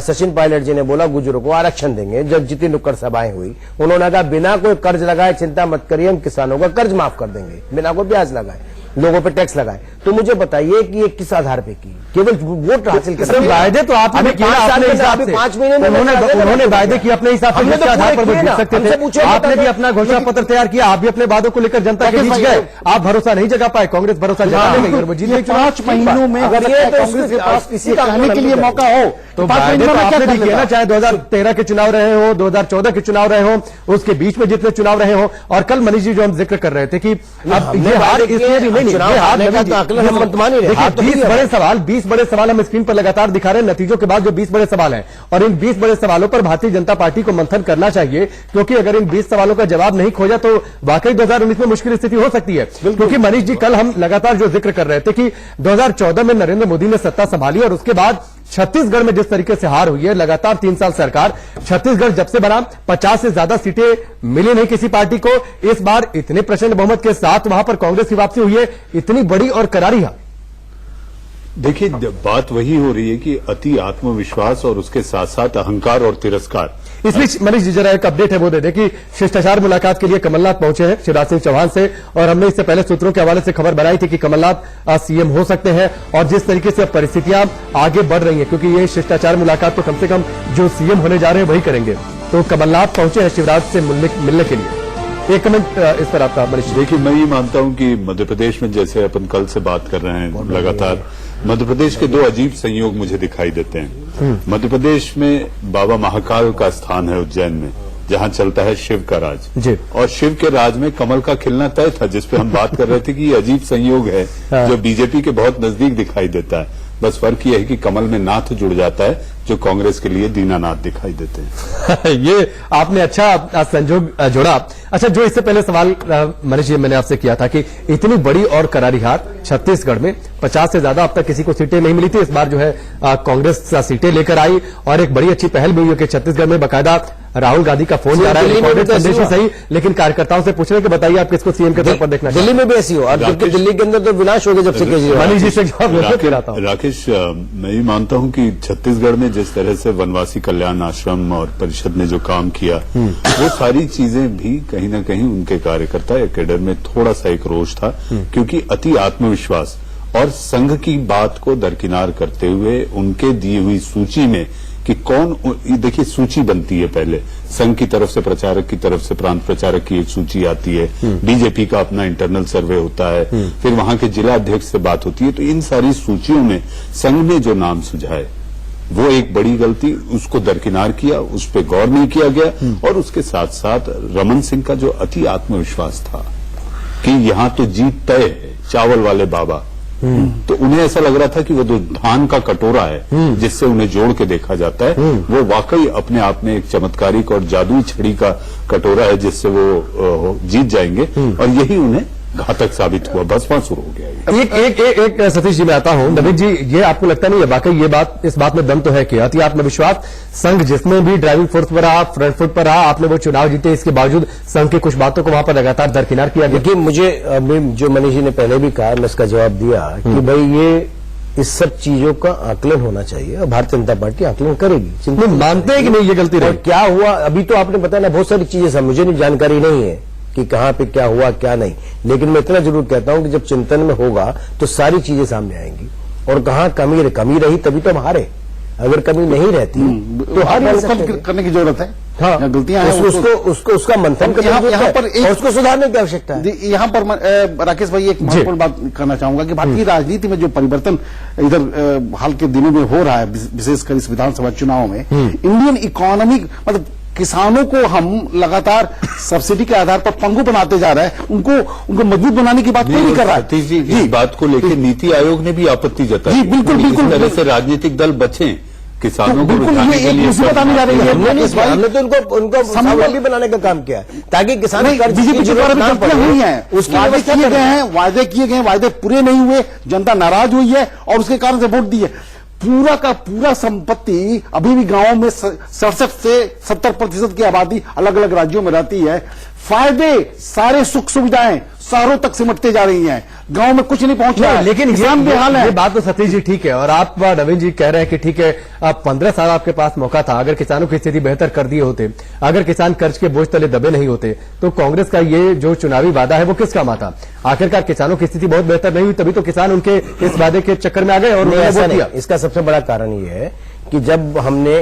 S5: सचिन पायलट जी ने बोला गुजरों को आरक्षण देंगे। जब जितनी नुक्कड़ सभाएं हुई, उन्होंने कहा बिना कोई कर्ज लगाए चिंता मत करिए, हम किसानों का कर्ज माफ कर देंगे, बिना कोई ब्याज लगाए, लोगों पे टैक्स लगाए। तो मुझे बताइए कि ये किस आधार पे की? केवल वोट हासिल करने
S8: वायदे तो आपने किया अपने हिसाब से,
S5: 5 महीने में
S8: उन्होंने वायदे किए अपने हिसाब से, जिसके आधार पर वो जीत सकते थे। आपने भी अपना घोषणा पत्र तैयार किया, आप भी अपने वादों को लेकर जनता के बीच गए, आप भरोसा नहीं जगा पाए, कांग्रेस भरोसा जगाने गई और वो जीत गई।
S4: 5 महीनों में अगर कांग्रेस के पास किसी कहने के लिए मौका हो
S8: तो वायदे तो आपने भी किया ना, चाहे 2013 के चुनाव रहे हो, 2014 के चुनाव रहे हो, उसके बीच में जितने चुनाव रहे हो। और कल मनीष जी जो हम जिक्र कर रहे थे कि अब ये हार इसलिए भी नहीं, देखिए 20 बड़े सवाल हम स्क्रीन पर लगातार दिखा रहे हैं, नतीजों के बाद जो 20 बड़े सवाल हैं, और इन 20 बड़े सवालों पर भारतीय जनता पार्टी को मंथन करना चाहिए, क्योंकि अगर इन 20 सवालों का जवाब नहीं खोजा तो वाकई 2019 में मुश्किल स्थिति हो सकती है। क्योंकि मनीष जी कल हम लगातार जो जिक्र कर रहे थे कि 2014 में नरेंद्र मोदी ने सत्ता संभाली और उसके बाद छत्तीसगढ़ में जिस तरीके से हार हुई है, लगातार 3 साल सरकार, छत्तीसगढ़ जब से बना 50 से ज्यादा सीटें मिली नहीं किसी पार्टी को। इस बार इतने प्रचंड बहुमत के साथ वहां पर कांग्रेस की वापसी हुई है, इतनी बड़ी और करारी हार।
S3: देखिए, बात वही हो रही है कि अति आत्मविश्वास और उसके साथ साथ अहंकार और तिरस्कार।
S8: इस बीच मनीष जी जरा एक अपडेट है वो दे दे कि शिष्टाचार मुलाकात के लिए कमलनाथ पहुंचे हैं शिवराज सिंह चौहान से, और हमने इससे पहले सूत्रों के हवाले से खबर बनाई थी कि कमलनाथ सीएम हो सकते हैं, और जिस तरीके से परिस्थितियां आगे बढ़ रही हैं, क्योंकि ये शिष्टाचार मुलाकात तो कम से कम जो सीएम होने जा रहे हैं वही करेंगे, तो कमलनाथ पहुंचे हैं शिवराज से मिलने के लिए। एक कमेंट इस पर आपका मनीष।
S3: देखिए, मैं ये मानता हूं कि मध्य प्रदेश में जैसे अपन कल से बात कर रहे हैं लगातार, मध्य प्रदेश के 2 अजीब संयोग मुझे दिखाई देते हैं। मध्य प्रदेश में बाबा महाकाल का स्थान है उज्जैन में, जहां चलता है शिव का राज, और शिव के राज में कमल का खिलना तय था, जिसपे हम बात कर रहे थे कि ये अजीब संयोग है जो बीजेपी के बहुत नजदीक दिखाई देता है। बस फर्क यह है कि कमल में नाथ जुड़ जाता है, जो कांग्रेस के लिए दीनानाथ दिखाई देते हैं।
S8: ये आपने अच्छा संजोग जोड़ा। अच्छा, जो इससे पहले सवाल मनीष जी मैंने आपसे किया था कि इतनी बड़ी और करारी हार छत्तीसगढ़ में 50 से ज्यादा अब तक किसी को सीटें नहीं मिली थी। इस बार जो है कांग्रेस सीटें लेकर आई और एक बड़ी अच्छी पहल भी हुई है कि छत्तीसगढ़ में बाकायदा राहुल गांधी का फोन जा रहा है, रिकॉर्डेड संदेश ही सही, लेकिन कार्यकर्ताओं से पूछ रहे हैं कि बताइए आप किसको सीएम के तौर पर देखना
S5: दिल्ली में भी ऐसी हो, और जबकि दिल्ली के अंदर तो विनाश हो गया जब से केजरीवाल।
S8: मनीष जी से जवाब दिलाता हूं।
S3: राकेश, मैं ये मानता हूं कि छत्तीसगढ़ में जिस तरह से वनवासी कल्याण आश्रम और परिषद ने जो काम किया, वो सारी चीजें भी कहीं ना कहीं उनके कार्यकर्ता या कैडर में थोड़ा सा एक रोष था, क्योंकि अति आत्मविश्वास और संघ की बात को दरकिनार करते हुए उनके दी हुई सूची में कि कौन, देखिए सूची बनती है पहले, संघ की तरफ से प्रचारक की तरफ से प्रांत प्रचारक की एक सूची आती है, बीजेपी का अपना इंटरनल सर्वे होता है, फिर वहां के जिला अध्यक्ष से बात होती है। तो इन सारी सूचियों में संघ ने जो नाम सुझाए वो एक बड़ी गलती, उसको दरकिनार किया, उस पर गौर नहीं किया गया। और उसके साथ साथ रमन सिंह का जो अति आत्मविश्वास था कि यहां तो जीत तय है, चावल वाले बाबा, तो उन्हें ऐसा लग रहा था कि वो जो धान का कटोरा है जिससे उन्हें जोड़ के देखा जाता है, वो वाकई अपने आप में एक चमत्कारिक और जादुई छड़ी का कटोरा है जिससे वो जीत जाएंगे, और यही उन्हें घातक साबित हुआ, भस्मासुर हो गया।
S8: एक सतीश जी मैं आता हूं। नवीन जी, ये आपको लगता नहीं है वाकई ये बात, इस बात में दम तो है कि अति आत्मविश्वास, संघ जिसमें भी ड्राइविंग फोर्स पर रहा, फ्रंट फुट पर रहा, आपने वो चुनाव जीते, इसके बावजूद संघ की कुछ बातों को वहां पर लगातार दरकिनार किया गया।
S5: देखिए, मुझे जो मनीष जी ने पहले भी कहा, मैं इसका जवाब दिया कि भाई ये इस सब चीजों का आकलन होना चाहिए और भारतीय जनता पार्टी आकलन करेगी।
S8: मानते हैं कि नहीं ये गलती रही?
S5: क्या हुआ अभी तो आपने बताया ना, बहुत सारी चीजें मुझे नहीं जानकारी नहीं है कि कहां पे क्या हुआ क्या नहीं, लेकिन मैं इतना जरूर कहता हूं कि जब चिंतन में होगा तो सारी चीजें सामने आएंगी, और कहां कमी रही तभी तो हम हारे, अगर कमी नहीं रहती तो हार
S4: करने की जरूरत है।
S5: हाँ,
S4: गलतियां हैं,
S5: उसको उसका मंथन
S4: यहाँ पर
S5: उसको सुधारने की आवश्यकता है।
S4: यहाँ पर राकेश भाई एक महत्वपूर्ण बात करना चाहूंगा कि भारतीय राजनीति में जो परिवर्तन इधर हाल के दिनों में हो रहा है, विशेषकर इस विधानसभा चुनाव में, इंडियन इकोनॉमी, मतलब किसानों को हम लगातार सब्सिडी के आधार पर पंगु बनाते जा रहे हैं, उनको मजबूत बनाने की बात कोई नहीं कर रहा है।
S3: सतीश जी, इस बात को लेकर नीति आयोग ने भी आपत्ति जताई।
S4: जी, बिल्कुल
S3: इस तरह से राजनीतिक दल बचे किसानों को
S4: बिल्कुल, ये एक मुसीबत आने जा रही है।
S5: हमने तो उनको स्वावलंबी बनाने का काम किया ताकि किसान
S4: बीजेपी की गलतियां हुई हैं, वादे किए गए हैं, वादे पूरे नहीं हुए, जनता नाराज हुई है और उसके कारण से वोट दी है। पूरा का पूरा संपत्ति अभी भी गांवों में 67 से 70% की आबादी अलग अलग राज्यों में रहती है। फायदे, सारे सुख सुविधाएं शहरों तक सिमटते जा रही हैं, गांव में कुछ नहीं पहुंच रहा है,
S8: लेकिन
S4: किसान बेहाल है।
S8: ये बात तो सतीश जी ठीक है, और आप नवीन जी कह रहे हैं कि ठीक है, अब 15 साल आपके पास मौका था, अगर किसानों की स्थिति बेहतर कर दिए होते, अगर किसान कर्ज के बोझ तले दबे नहीं होते, तो कांग्रेस का ये जो चुनावी वादा है वो किस काम आता? आखिरकार किसानों की स्थिति बहुत बेहतर नहीं हुई, तभी तो किसान उनके इस वादे के चक्कर में आ गए और
S5: ऐसा नहीं। इसका सबसे बड़ा कारण ये है कि जब हमने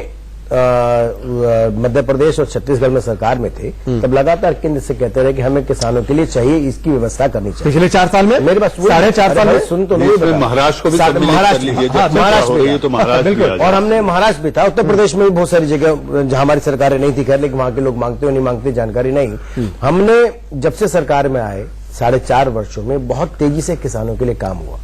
S5: मध्य प्रदेश और छत्तीसगढ़ में सरकार में थे, तब लगातार केंद्र से कहते रहे कि हमें किसानों के लिए चाहिए, इसकी व्यवस्था करनी चाहिए।
S8: पिछले 4 साल में
S5: मेरे पास
S8: 4.5 साल में
S5: सुन तो नहीं,
S3: महाराष्ट्र को भी
S5: महाराष्ट्र, और हमने महाराष्ट्र भी था, उत्तर प्रदेश में भी बहुत सारी जगह जहां हमारी सरकारें नहीं थी, खैर, लेकिन वहां के लोग मांगते हो नहीं मांगते जानकारी नहीं। हमने जब से सरकार में आए 4.5 वर्षों में बहुत तेजी से किसानों के लिए काम हुआ।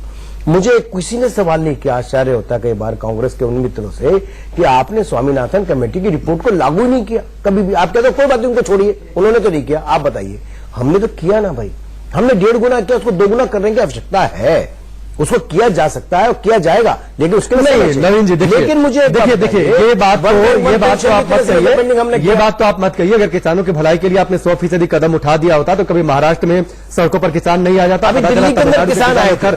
S5: मुझे किसी ने सवाल नहीं किया, आश्चर्य होता कई बार कांग्रेस के उन मित्रों से कि आपने स्वामीनाथन कमेटी की रिपोर्ट को लागू ही नहीं किया कभी भी। आप कहते हो कोई बात नहीं, उनको छोड़िए, उन्होंने तो नहीं किया, आप बताइए। हमने तो किया ना भाई, हमने 1.5 गुना किया, उसको 2 गुना करने की आवश्यकता है, उसको किया जा सकता है और किया जाएगा, लेकिन उसके लिए
S8: नवीन जी देखिए, लेकिन मुझे देखिए ये बात तो आप मत कहिए, ये बात तो आप मत कहिए। अगर किसानों की भलाई के लिए आपने 100% कदम उठा दिया होता तो कभी महाराष्ट्र में सड़कों पर किसान नहीं आ जाता।
S5: अभी दिल्ली के अंदर किसान आए थे,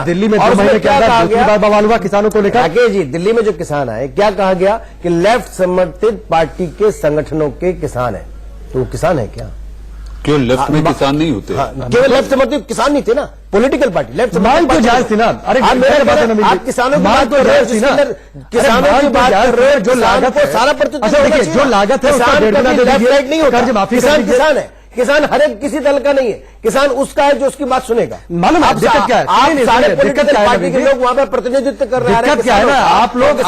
S5: दिल्ली में
S8: 2 महीने के अंदर दूसरी बार बवाल हुआ किसानों को लेकर।
S5: राकेश जी, दिल्ली में जो किसान आए, क्या कहा गया कि लेफ्ट समर्थित पार्टी के संगठनों के किसान है, तो वो किसान है क्या?
S3: क्यों लेफ्ट में किसान नहीं होते?
S5: केवल लेफ्ट समर्थित किसान नहीं थे ना, पॉलिटिकल पार्टी लेफ्ट
S8: मांग तो जायज थी ना। अरे
S5: आप किसानों की बात कर रहे हो, किसानों की बात कर रहे हो, जो लागत है सारा
S8: देखिए, जो लागत है
S5: नहीं होता, किसान है, किसान हर एक किसी दल का नहीं है, किसान उसका है जो उसकी बात सुनेगा।
S8: मालूम है दिक्कत क्या है?
S5: आप सारे पॉलिटिकल पार्टी के लोग वहां पर प्रतिनिधित्व कर रहे हैं।
S8: दिक्कत क्या है ना, आप लोग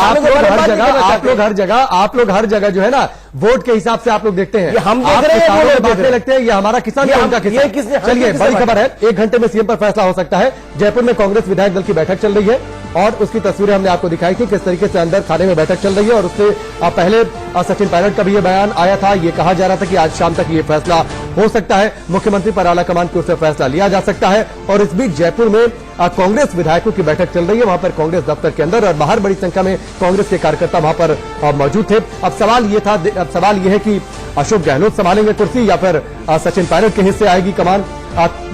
S8: हर जगह जो है ना वोट के हिसाब से आप लोग देखते हैं,
S5: हम देख रहे हैं,
S8: बातें लगते हैं ये हमारा किसान है, उनका किसान। चलिए, बड़ी खबर है, 1 घंटे में सीएम पर फैसला हो सकता है। जयपुर में कांग्रेस विधायक दल की बैठक चल रही है। और उसकी तस्वीरें हमने आपको दिखाई थी किस तरीके से अंदर खाने में बैठक चल रही है। और उससे पहले सचिन पायलट का भी ये बयान आया था। ये कहा जा रहा था कि आज शाम तक ये फैसला हो सकता है, मुख्यमंत्री पर आलाकमान की ओर से फैसला लिया जा सकता है। और इस बीच जयपुर में कांग्रेस विधायकों की बैठक चल रही है, वहां पर कांग्रेस दफ्तर के अंदर, और बाहर बड़ी संख्या में कांग्रेस के कार्यकर्ता वहां पर मौजूद थे। अब सवाल ये है कि अशोक गहलोत संभालेंगे कुर्सी या फिर सचिन पायलट के हिस्से आएगी कमान।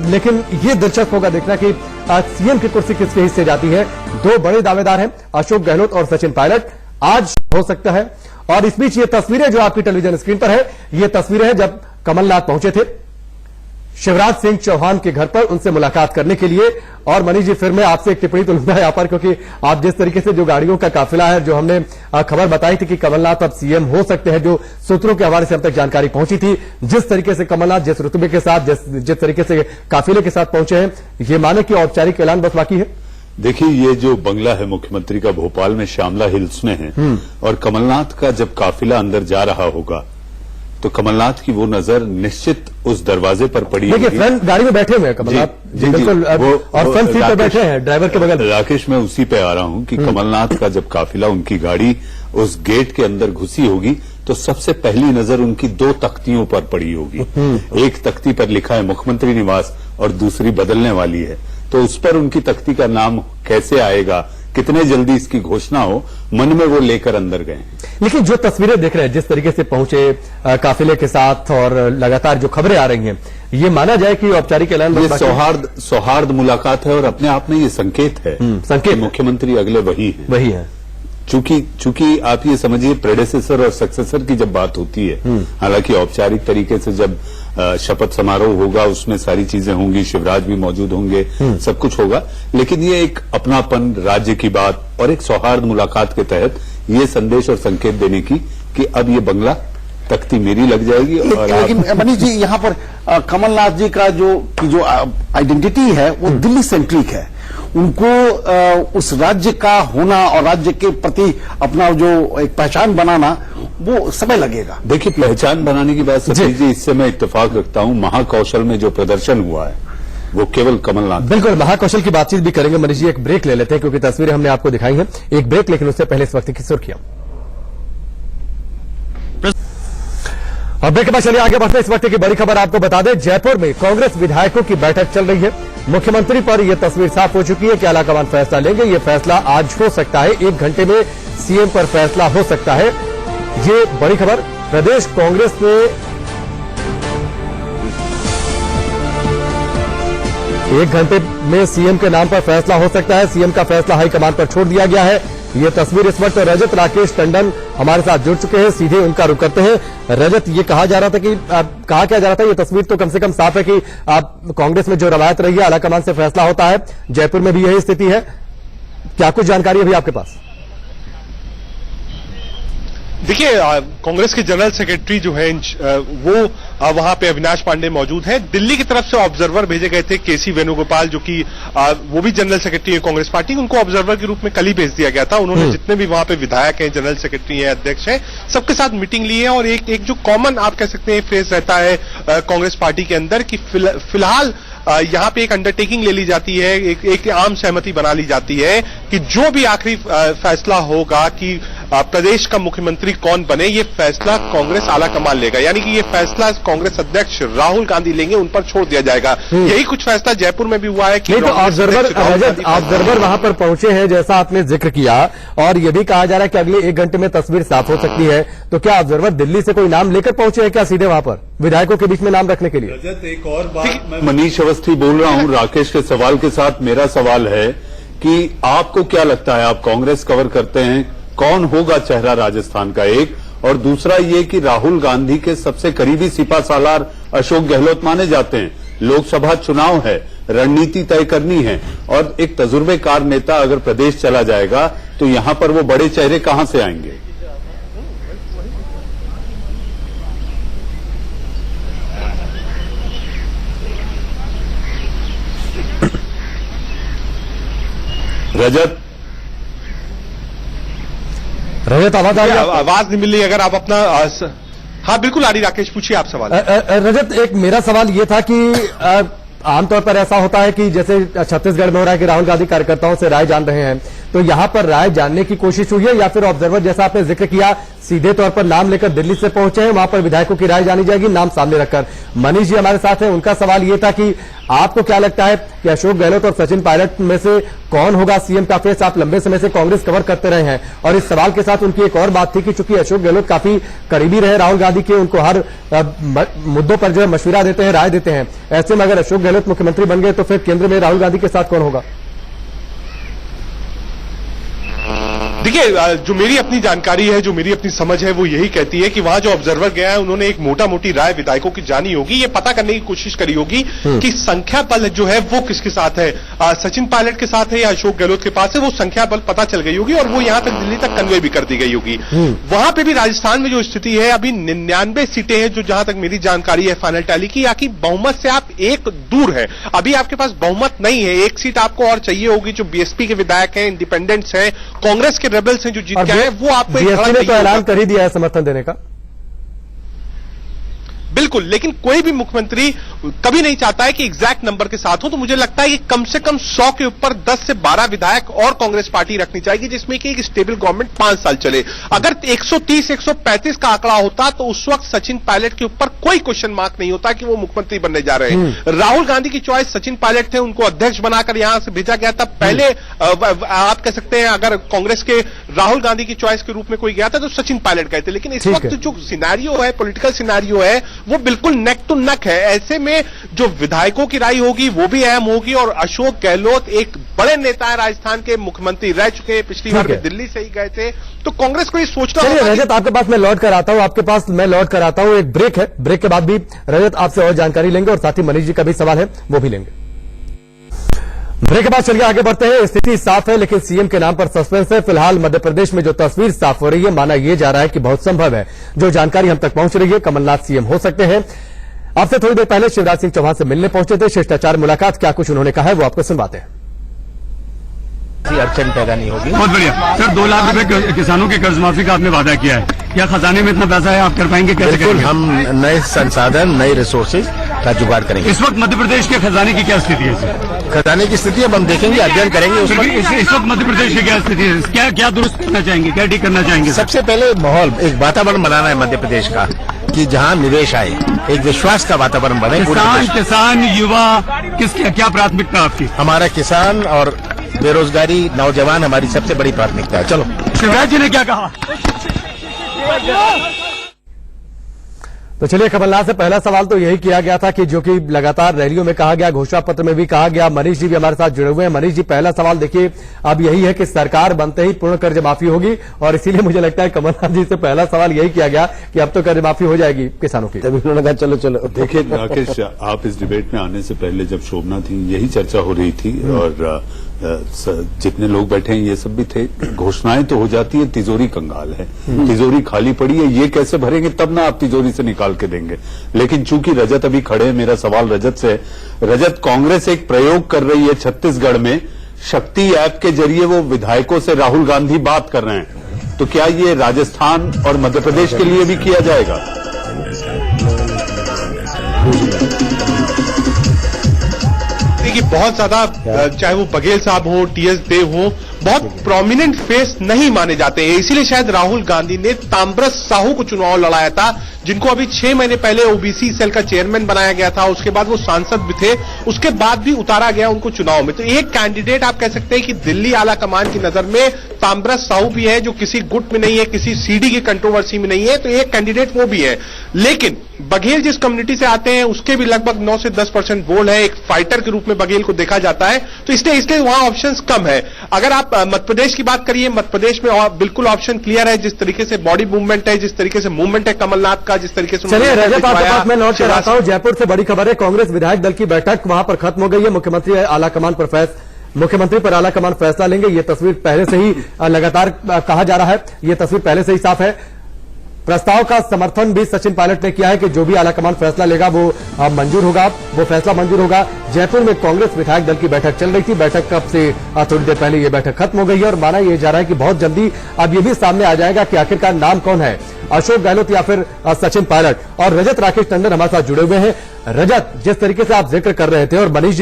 S8: लेकिन ये दिलचस्प होगा देखना कि सीएम की कुर्सी किसके हिस्से जाती है। दो बड़े दावेदार हैं, अशोक गहलोत और सचिन पायलट। आज हो सकता है। और इस बीच ये तस्वीरें जो आपकी टेलीविजन स्क्रीन पर है, ये तस्वीरें हैं जब कमलनाथ पहुंचे थे शिवराज सिंह चौहान के घर पर उनसे मुलाकात करने के लिए। और मनीष जी, फिर मैं आपसे एक टिप्पणी तो लूंगा यहां पर, क्योंकि आप जिस तरीके से जो गाड़ियों का काफिला है, जो हमने खबर बताई थी कि कमलनाथ अब सीएम हो सकते हैं, जो सूत्रों के हवाले से अब तक जानकारी पहुंची थी, जिस तरीके से कमलनाथ जिस रुतबे के साथ, जिस तरीके से काफिले के साथ पहुंचे हैं, ये माने कि औपचारिक ऐलान बस बाकी है।
S3: देखिए, ये जो बंगला है मुख्यमंत्री का भोपाल में श्यामला हिल्स में है, और कमलनाथ का जब काफिला अंदर जा रहा होगा तो कमलनाथ की वो नजर निश्चित उस दरवाजे पर पड़ी
S8: देखिए, फ्रंट गाड़ी में बैठे हुए हैं कमलनाथ, बिल्कुल, और फ्रंट सीट पर बैठे हैं ड्राइवर के बगल।
S3: राकेश, मैं उसी पे आ रहा हूं कि कमलनाथ का जब काफिला, उनकी गाड़ी उस गेट के अंदर घुसी होगी तो सबसे पहली नजर उनकी दो तख्तियों पर पड़ी होगी। एक तख्ती पर लिखा है मुख्यमंत्री निवास और दूसरी बदलने वाली है। तो उस पर उनकी तख्ती का नाम कैसे आएगा, कितने जल्दी इसकी घोषणा हो, मन में वो लेकर अंदर गए।
S8: लेकिन जो तस्वीरें देख रहे हैं, जिस तरीके से पहुंचे काफिले के साथ, और लगातार जो खबरें आ रही हैं, ये माना जाए कि औपचारिक ऐलान,
S3: ये सौहार्द मुलाकात है और अपने आप में ये संकेत है, संकेत मुख्यमंत्री अगले वही है। चूंकि आप ये समझिए, प्रेडेसेसर और सक्सेसर की जब बात होती है, हालांकि औपचारिक तरीके से जब शपथ समारोह होगा उसमें सारी चीजें होंगी, शिवराज भी मौजूद होंगे, सब कुछ होगा, लेकिन ये एक अपनापन, राज्य की बात और एक सौहार्द मुलाकात के तहत ये संदेश और संकेत देने की कि अब ये बंगला तख्ती मेरी लग जाएगी। और
S4: लेकिन मनीष जी, यहाँ पर कमलनाथ जी का जो आइडेंटिटी है वो दिल्ली सेंट्रिक है। उनको उस राज्य का होना और राज्य के प्रति अपना जो एक पहचान बनाना, वो समय लगेगा।
S3: देखिए, पहचान बनाने की बात सतीश जी, इससे मैं इत्तेफाक रखता हूं। महाकौशल में जो प्रदर्शन हुआ है वो केवल कमलनाथ,
S8: बिल्कुल महाकौशल की बातचीत भी करेंगे। मनीष जी, एक ब्रेक ले लेते हैं क्योंकि तस्वीरें हमने आपको दिखाई हैं। एक ब्रेक, लेकिन उससे पहले इस वक्त की सुर्खियां। और ब्रेक के बाद चलिए आगे बढ़ते। इस वक्त की बड़ी खबर आपको बता दें, जयपुर में कांग्रेस विधायकों की बैठक चल रही है। मुख्यमंत्री पर यह तस्वीर साफ हो चुकी है कि आलाकमान फैसला लेंगे। यह फैसला आज हो सकता है, 1 घंटे में सीएम पर फैसला हो सकता है। ये बड़ी खबर। प्रदेश कांग्रेस में 1 घंटे में सीएम के नाम पर फैसला हो सकता है। सीएम का फैसला हाईकमान पर छोड़ दिया गया है। ये तस्वीर इस वक्त रजत राकेश टंडन हमारे साथ जुड़ चुके हैं, सीधे उनका रुख करते हैं। रजत, ये कहा जा रहा था कि कहा क्या जा रहा था, ये तस्वीर तो कम से कम साफ है कि कांग्रेस में जो रवायत रही है, आलाकमान से फैसला होता है, जयपुर में भी यही स्थिति है। क्या कुछ जानकारी अभी आपके पास?
S11: देखिए, कांग्रेस के जनरल सेक्रेटरी जो है वो वहां पे अविनाश पांडे मौजूद हैं। दिल्ली की तरफ से ऑब्जर्वर भेजे गए थे, केसी वेणुगोपाल, जो कि वो भी जनरल सेक्रेटरी है कांग्रेस पार्टी, उनको ऑब्जर्वर के रूप में कल ही भेज दिया गया था। उन्होंने जितने भी वहां पे विधायक हैं, जनरल सेक्रेटरी हैं, अध्यक्ष हैं, सबके साथ मीटिंग ली है। और एक जो कॉमन आप कह सकते हैं फ्रेज रहता है कांग्रेस पार्टी के अंदर कि फिलहाल यहाँ पे एक अंडरटेकिंग ले ली जाती है, एक आम सहमति बना ली जाती है कि जो भी आखिरी फैसला होगा कि प्रदेश का मुख्यमंत्री कौन बने, ये फैसला कांग्रेस आलाकमान लेगा। यानी कि ये फैसला कांग्रेस अध्यक्ष राहुल गांधी लेंगे, उन पर छोड़ दिया जाएगा। यही कुछ फैसला जयपुर में भी हुआ है कि
S8: ऑब्जर्वर वहां पर पहुंचे हैं, जैसा आपने जिक्र किया, और ये भी कहा जा रहा है कि अगले 1 घंटे में तस्वीर साफ हो सकती है। तो क्या ऑब्जर्वर दिल्ली से कोई नाम लेकर पहुंचे हैं क्या सीधे वहां पर विधायकों के बीच में नाम रखने के लिए?
S3: एक और बात, मैं मनीष अवस्थी बोल रहा हूं। राकेश के सवाल के साथ मेरा सवाल है कि आपको क्या लगता है, आप कांग्रेस कवर करते हैं, कौन होगा चेहरा राजस्थान का? एक और दूसरा ये कि राहुल गांधी के सबसे करीबी सिपासालार अशोक गहलोत माने जाते हैं। लोकसभा चुनाव है, रणनीति तय करनी है, और एक तजुर्बेकार नेता अगर प्रदेश चला जाएगा तो यहां पर वो बड़े चेहरे कहां से आएंगे? रजत,
S8: आवाज आ रही है?
S11: आवाज नहीं मिल रही, अगर आप अपना हाँ बिल्कुल आ रही। राकेश, पूछिए आप सवाल।
S8: रजत, एक मेरा सवाल ये था कि आमतौर पर ऐसा होता है कि जैसे छत्तीसगढ़ में हो रहा है कि राहुल गांधी कार्यकर्ताओं से राय जान रहे हैं, तो यहां पर राय जानने की कोशिश हुई है या फिर ऑब्जर्वर जैसा आपने जिक्र किया सीधे तौर पर नाम लेकर दिल्ली से पहुंचे हैं, वहां पर विधायकों की राय जानी जाएगी नाम सामने रखकर। मनीष जी हमारे साथ हैं, उनका सवाल ये था कि आपको क्या लगता है कि अशोक गहलोत और सचिन पायलट में से कौन होगा सीएम का फेस? आप लंबे समय से कांग्रेस कवर करते रहे हैं और इस सवाल के साथ उनकी एक और बात थी कि चूंकि अशोक गहलोत काफी करीबी रहे राहुल गांधी के, उनको हर मुद्दों पर जो है मशविरा देते हैं, राय देते हैं, ऐसे में अगर अशोक गहलोत मुख्यमंत्री बन गए तो फिर केंद्र में राहुल गांधी के साथ कौन होगा?
S11: देखिए, जो मेरी अपनी जानकारी है, जो मेरी अपनी समझ है, वो यही कहती है कि वहां जो ऑब्जर्वर गया है उन्होंने एक मोटा मोटी राय विधायकों की जानी होगी, ये पता करने की कोशिश करी होगी कि संख्या बल जो है वो किसके साथ है, सचिन पायलट के साथ है या अशोक गहलोत के पास है, वो संख्या बल पता चल गई होगी और वो यहां तक दिल्ली तक कन्वे भी कर दी गई होगी। वहां पे भी राजस्थान में जो स्थिति है, अभी 99 सीटें हैं जो जहां तक मेरी जानकारी है फाइनल टैली की, या कि बहुमत से आप एक दूर है, अभी आपके पास बहुमत नहीं है, एक सीट आपको और चाहिए होगी। जो बीएसपी के विधायक हैं, इंडिपेंडेंट्स हैं, कांग्रेस के रेबल्स हैं जो जीत गए हैं, वो आपको
S8: बीएसपी ने तो ऐलान कर ही दिया है समर्थन देने का।
S11: बिल्कुल, लेकिन कोई भी मुख्यमंत्री कभी नहीं चाहता है कि एग्जैक्ट नंबर के साथ हो, तो मुझे लगता है कि कम से कम 100 के ऊपर 10 से 12 विधायक और कांग्रेस पार्टी रखनी चाहिए जिसमें कि एक स्टेबल गवर्नमेंट 5 साल चले। अगर 130-135 का आंकड़ा होता तो उस वक्त सचिन पायलट के ऊपर कोई क्वेश्चन मार्क नहीं होता कि वो मुख्यमंत्री बनने जा रहे हैं। राहुल गांधी की चॉइस सचिन पायलट थे, उनको अध्यक्ष बनाकर यहां से भेजा गया था। पहले आप कह सकते हैं अगर कांग्रेस के राहुल गांधी की चॉइस के रूप में कोई गया था तो सचिन पायलट गए थे, लेकिन इस वक्त जो सिनेरियो है, पॉलिटिकल सिनेरियो है, वो बिल्कुल नेक टू नेक है। ऐसे में जो विधायकों की राय होगी वो भी अहम होगी और अशोक गहलोत एक बड़े नेता है, राजस्थान के मुख्यमंत्री रह चुके हैं, पिछली बार भी दिल्ली से ही गए थे, तो कांग्रेस को ये सोचना होगा।
S8: रजत आपके पास मैं लौट कर आता हूं, आपके पास मैं लौट कर आता हूं, एक ब्रेक है, ब्रेक के बाद भी रजत आपसे और जानकारी लेंगे और साथ ही मनीष जी का भी सवाल है वो भी लेंगे। ब्रेक के बाद चलिए आगे बढ़ते हैं। स्थिति साफ है लेकिन सीएम के नाम पर सस्पेंस है। फिलहाल मध्य प्रदेश में जो तस्वीर साफ हो रही है, माना यह जा रहा है कि बहुत संभव है, जो जानकारी हम तक पहुंच रही है, कमलनाथ सीएम हो सकते हैं। आपसे थोड़ी देर पहले शिवराज सिंह चौहान से मिलने पहुंचे थे, शिष्टाचार मुलाकात, क्या कुछ उन्होंने कहा है वो आपको सुनवाते हैं।
S10: अड़चन पैदा नहीं होगी।
S12: बहुत बढ़िया सर, 2 लाख रुपए किसानों के कर्ज माफी का आपने वादा किया है, क्या खजाने में इतना पैसा है, आप कर पाएंगे? कैसे
S10: बिल्कुल, हम नए संसाधन, नए रिसोर्सेज का जुगाड़ करेंगे।
S12: इस वक्त मध्य प्रदेश के खजाने की क्या स्थिति है सर?
S10: खजाने की स्थिति अब हम देखेंगे, अध्ययन करेंगे उस पर।
S12: इस वक्त मध्य प्रदेश की क्या स्थिति है, क्या क्या दुरुस्त करना चाहेंगे, क्या ठीक करना चाहेंगे?
S10: सबसे पहले माहौल, एक वातावरण बनाना है मध्य प्रदेश का कि जहां निवेश आए, एक विश्वास का वातावरण बने।
S12: किसान युवा किसकी क्या प्राथमिकता आपकी?
S10: हमारा किसान और बेरोजगारी, नौजवान हमारी सबसे बड़ी प्राथमिकता है। चलो,
S12: शिवराज जी ने क्या कहा?
S8: तो चलिए, कमलनाथ से पहला सवाल तो यही किया गया था कि जो कि लगातार रैलियों में कहा गया, घोषणा पत्र में भी कहा गया। मनीष जी भी हमारे साथ जुड़े हुए हैं। मनीष जी, पहला सवाल देखिए अब यही है कि सरकार बनते ही पूर्ण कर्ज माफी होगी और इसीलिए मुझे लगता है कमलनाथ जी से पहला सवाल यही किया गया कि अब तो कर्ज माफी हो जाएगी किसानों की।
S5: तभी उन्होंने कहा चलो चलो।
S3: देखिए राकेश, आप इस डिबेट में आने से पहले जब शोभना थी यही चर्चा हो रही थी और जितने लोग बैठे हैं ये सब भी थे। घोषणाएं तो हो जाती है, तिजोरी कंगाल है, तिजोरी खाली पड़ी है, ये कैसे भरेंगे, तब ना आप तिजोरी से निकाल के देंगे। लेकिन चूंकि रजत अभी खड़े हैं, मेरा सवाल रजत से, रजत कांग्रेस एक प्रयोग कर रही है छत्तीसगढ़ में, शक्ति ऐप के जरिए वो विधायकों से राहुल गांधी बात कर रहे हैं, तो क्या ये राजस्थान और मध्य प्रदेश के लिए भी किया जाएगा?
S11: कि बहुत ज्यादा, चाहे वो बघेल साहब हो, टीएस देव हो, बहुत प्रोमिनेंट फेस नहीं माने जाते हैं, इसीलिए शायद राहुल गांधी ने ताम्रध्वज साहू को चुनाव लड़ाया था, जिनको अभी 6 महीने पहले ओबीसी सेल का चेयरमैन बनाया गया था, उसके बाद वो सांसद भी थे, उसके बाद भी उतारा गया उनको चुनाव में। तो एक कैंडिडेट आप कह सकते हैं कि दिल्ली आला कमान की नजर में ताम्रध्वज साहू भी है, जो किसी गुट में नहीं है, किसी सीडी की कंट्रोवर्सी में नहीं है, तो एक कैंडिडेट वो भी है। लेकिन बघेल जिस कम्युनिटी से आते हैं उसके भी लगभग 9 से 10% वोट है, एक फाइटर के रूप में बघेल को देखा जाता है, तो इसलिए वहां ऑप्शंस कम है। अगर आप मध्य प्रदेश की बात करिए, मध्य प्रदेश में बिल्कुल ऑप्शन क्लियर है, जिस तरीके से बॉडी मूवमेंट है, जिस तरीके से मूवमेंट है कमलनाथ का, जिस तरीके से।
S8: चलिए रजत, आपके पास मैं लौट कर आता हूं। जयपुर से बड़ी खबर है, कांग्रेस विधायक दल की बैठक वहां पर खत्म हो गई है। मुख्यमंत्री पर आला कमान फैसला लेंगे, ये तस्वीर पहले से ही लगातार कहा जा रहा है, ये तस्वीर पहले से ही साफ है। प्रस्ताव का समर्थन भी सचिन पायलट ने किया है कि जो भी आलाकमान फैसला लेगा वो मंजूर होगा, वो फैसला मंजूर होगा। जयपुर में कांग्रेस विधायक दल की बैठक चल रही थी, बैठक कब से थोड़ी देर पहले ये बैठक खत्म हो गई है और माना यह जा रहा है कि बहुत जल्दी अब ये भी सामने आ जाएगा कि आखिरकार नाम कौन है, अशोक गहलोत या फिर सचिन पायलट। और रजत राकेश टंडन हमारे साथ जुड़े हुए हैं। रजत, जिस तरीके से आप जिक्र कर रहे थे और मनीष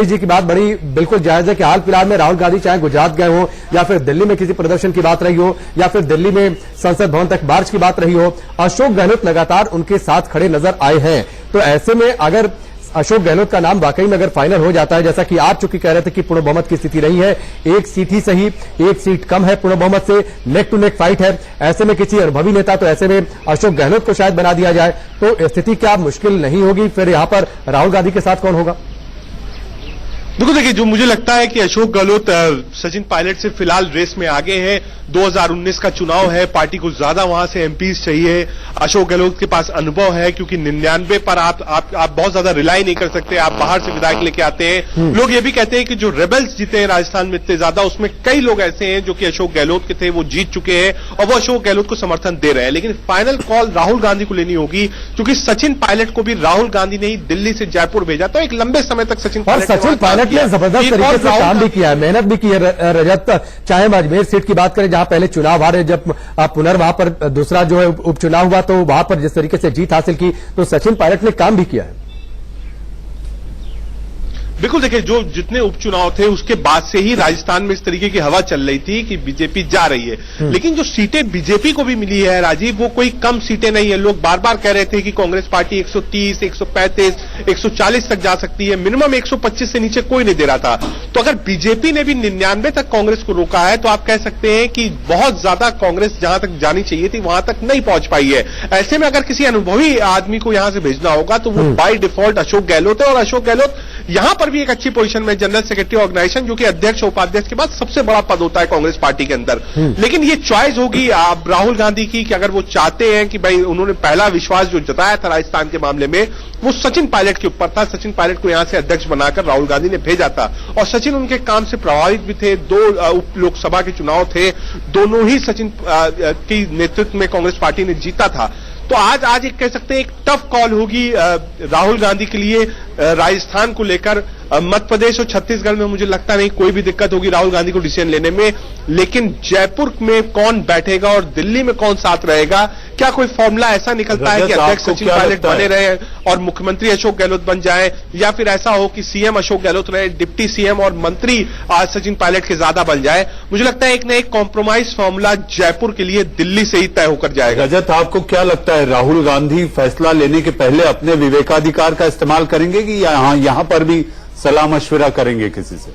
S8: जी की बात बड़ी बिल्कुल जायज है कि हाल फिलहाल में राहुल गांधी चाहे गुजरात गए हो या फिर दिल्ली में किसी प्रदर्शन की बात रही हो या फिर दिल्ली में संसद भवन तक मार्च की बात रही हो, अशोक गहलोत लगातार उनके साथ खड़े नजर आए हैं। तो ऐसे में अगर अशोक गहलोत का नाम वाकई में अगर फाइनल हो जाता है, जैसा कि आप चूंकि कह रहे थे कि पूर्ण बहुमत की स्थिति नहीं है, एक सीट ही सही, एक सीट कम है पूर्ण बहुमत से, नेक टू नेक फाइट है, ऐसे में किसी अनुभवी नेता, तो ऐसे में अशोक गहलोत को शायद बना दिया जाए तो स्थिति क्या मुश्किल नहीं होगी? फिर यहां पर राहुल गांधी के साथ कौन होगा?
S11: देखो देखिए, जो मुझे लगता है कि अशोक गहलोत सचिन पायलट से फिलहाल रेस में आगे हैं। 2019 का चुनाव है, पार्टी को ज्यादा वहां से एमपीज चाहिए। अशोक गहलोत के पास अनुभव है, क्योंकि 99 पर आप बहुत ज्यादा रिलाई नहीं कर सकते, आप बाहर से विधायक लेके आते हैं। लोग ये भी कहते हैं कि जो रेबल्स जीते हैं राजस्थान में इतने ज्यादा, उसमें कई लोग ऐसे हैं जो कि अशोक गहलोत के थे, वो जीत चुके हैं और वो अशोक गहलोत को समर्थन दे रहे हैं। लेकिन फाइनल कॉल राहुल गांधी को लेनी होगी, क्योंकि सचिन पायलट को भी राहुल गांधी ने ही दिल्ली से जयपुर भेजा, तो एक लंबे समय तक सचिन
S8: पायलट ने जबरदस्त तरीके से काम भी किया है, मेहनत भी की है रजत। चाहे हम अजमेर सीट की बात करें जहां पहले चुनाव हारे, जब वहां पर दूसरा जो है उपचुनाव हुआ तो वहां पर जिस तरीके से जीत हासिल की, तो सचिन पायलट ने काम भी किया है।
S11: बिल्कुल देखिए, जो जितने उपचुनाव थे उसके बाद से ही राजस्थान में इस तरीके की हवा चल रही थी कि बीजेपी जा रही है। लेकिन जो सीटें बीजेपी को भी मिली है राजीव, वो कोई कम सीटें नहीं है। लोग बार बार कह रहे थे कि कांग्रेस पार्टी 130, 135, 140 तक जा सकती है, मिनिमम 125 से नीचे कोई नहीं दे रहा था। तो अगर बीजेपी ने भी 99 तक कांग्रेस को रोका है, तो आप कह सकते हैं कि बहुत ज्यादा कांग्रेस जहां तक जानी चाहिए थी वहां तक नहीं पहुंच पाई है। ऐसे में अगर किसी अनुभवी आदमी को यहां से भेजना होगा तो वो बाय डिफॉल्ट अशोक गहलोत है। और अशोक गहलोत यहां पर भी एक अच्छी पोजीशन में, जनरल सेक्रेटरी ऑर्गेनाइजेशन, जो कि अध्यक्ष उपाध्यक्ष के बाद सबसे बड़ा पद होता है कांग्रेस पार्टी के अंदर। लेकिन ये चॉइस होगी अब राहुल गांधी की कि अगर वो चाहते हैं कि भाई, उन्होंने पहला विश्वास जो जताया था राजस्थान के मामले में वो सचिन पायलट के ऊपर था। सचिन पायलट को यहां से अध्यक्ष बनाकर राहुल गांधी ने भेजा था और सचिन उनके काम से प्रभावित भी थे। 2 उप लोकसभा के चुनाव थे, दोनों ही सचिन के नेतृत्व में कांग्रेस पार्टी ने जीता था। तो आज एक कह सकते हैं एक टफ कॉल होगी राहुल गांधी के लिए राजस्थान को लेकर। मध्य प्रदेश और छत्तीसगढ़ में मुझे लगता नहीं कोई भी दिक्कत होगी राहुल गांधी को डिसीजन लेने में। लेकिन जयपुर में कौन बैठेगा और दिल्ली में कौन साथ रहेगा, क्या कोई फॉर्मूला ऐसा निकलता है कि अध्यक्ष सचिन पायलट बने रहे और मुख्यमंत्री अशोक गहलोत बन जाए, या फिर ऐसा हो कि सीएम अशोक गहलोत रहे, डिप्टी सीएम और मंत्री सचिन पायलट के ज्यादा बन जाए? मुझे लगता है एक न एक कॉम्प्रोमाइज फॉर्मूला जयपुर के लिए दिल्ली से ही तय होकर जाएगा।
S3: रजत, आपको क्या लगता है, राहुल गांधी फैसला लेने के पहले अपने विवेकाधिकार का इस्तेमाल करेंगे कि यहां पर भी सलाह मशविरा करेंगे किसी से?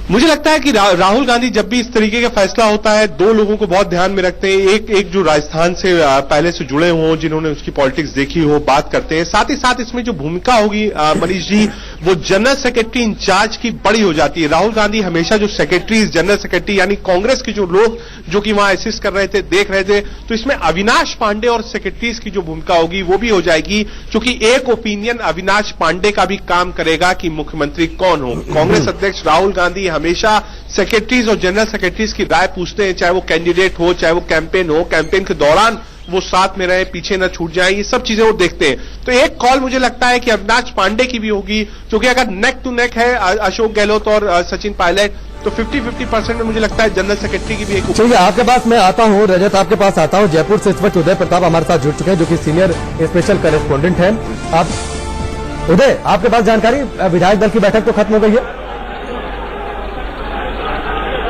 S11: मुझे लगता है कि राहुल गांधी जब भी इस तरीके का फैसला होता है, 2 लोगों को बहुत ध्यान में रखते हैं। एक जो राजस्थान से पहले से जुड़े हों, जिन्होंने उसकी पॉलिटिक्स देखी हो, बात करते हैं। साथ ही साथ इसमें जो भूमिका होगी मनीष जी, वो जनरल सेक्रेटरी इंचार्ज की बड़ी हो जाती है। राहुल गांधी हमेशा जो सेक्रेटरी, जनरल सेक्रेटरी यानी कांग्रेस के जो लोग जो कि वहां असिस्ट कर रहे थे, देख रहे थे, तो इसमें अविनाश पांडे और सेक्रेटरीज की जो भूमिका होगी वो भी हो जाएगी। क्योंकि एक ओपिनियन अविनाश पांडे का भी काम करेगा कि मुख्यमंत्री कौन हो। कांग्रेस अध्यक्ष राहुल गांधी हमेशा सेक्रेटरीज और जनरल सेक्रेटरीज की राय पूछते हैं, चाहे वो कैंडिडेट हो, चाहे वो कैंपेन हो, कैंपेन के दौरान वो साथ में रहे, पीछे न छूट जाए, ये सब चीजें वो देखते हैं। तो एक कॉल मुझे लगता है कि अविनाश पांडे की भी होगी, क्योंकि अगर नेक टू नेक है अशोक गहलोत और सचिन पायलट, तो 50-50% में मुझे लगता है जनरल सेक्रेटरी की भी एक।
S8: चलिए, आपके पास मैं आता हूं, रजत आपके पास आता हूं। जयपुर से इस वक्त उदय प्रताप हमारे साथ जुड़ चुके हैं, जो कि सीनियर स्पेशल करेस्पॉन्डेंट हैं। आप उदय, आपके पास जानकारी, विधायक दल की बैठक तो खत्म हो गई है?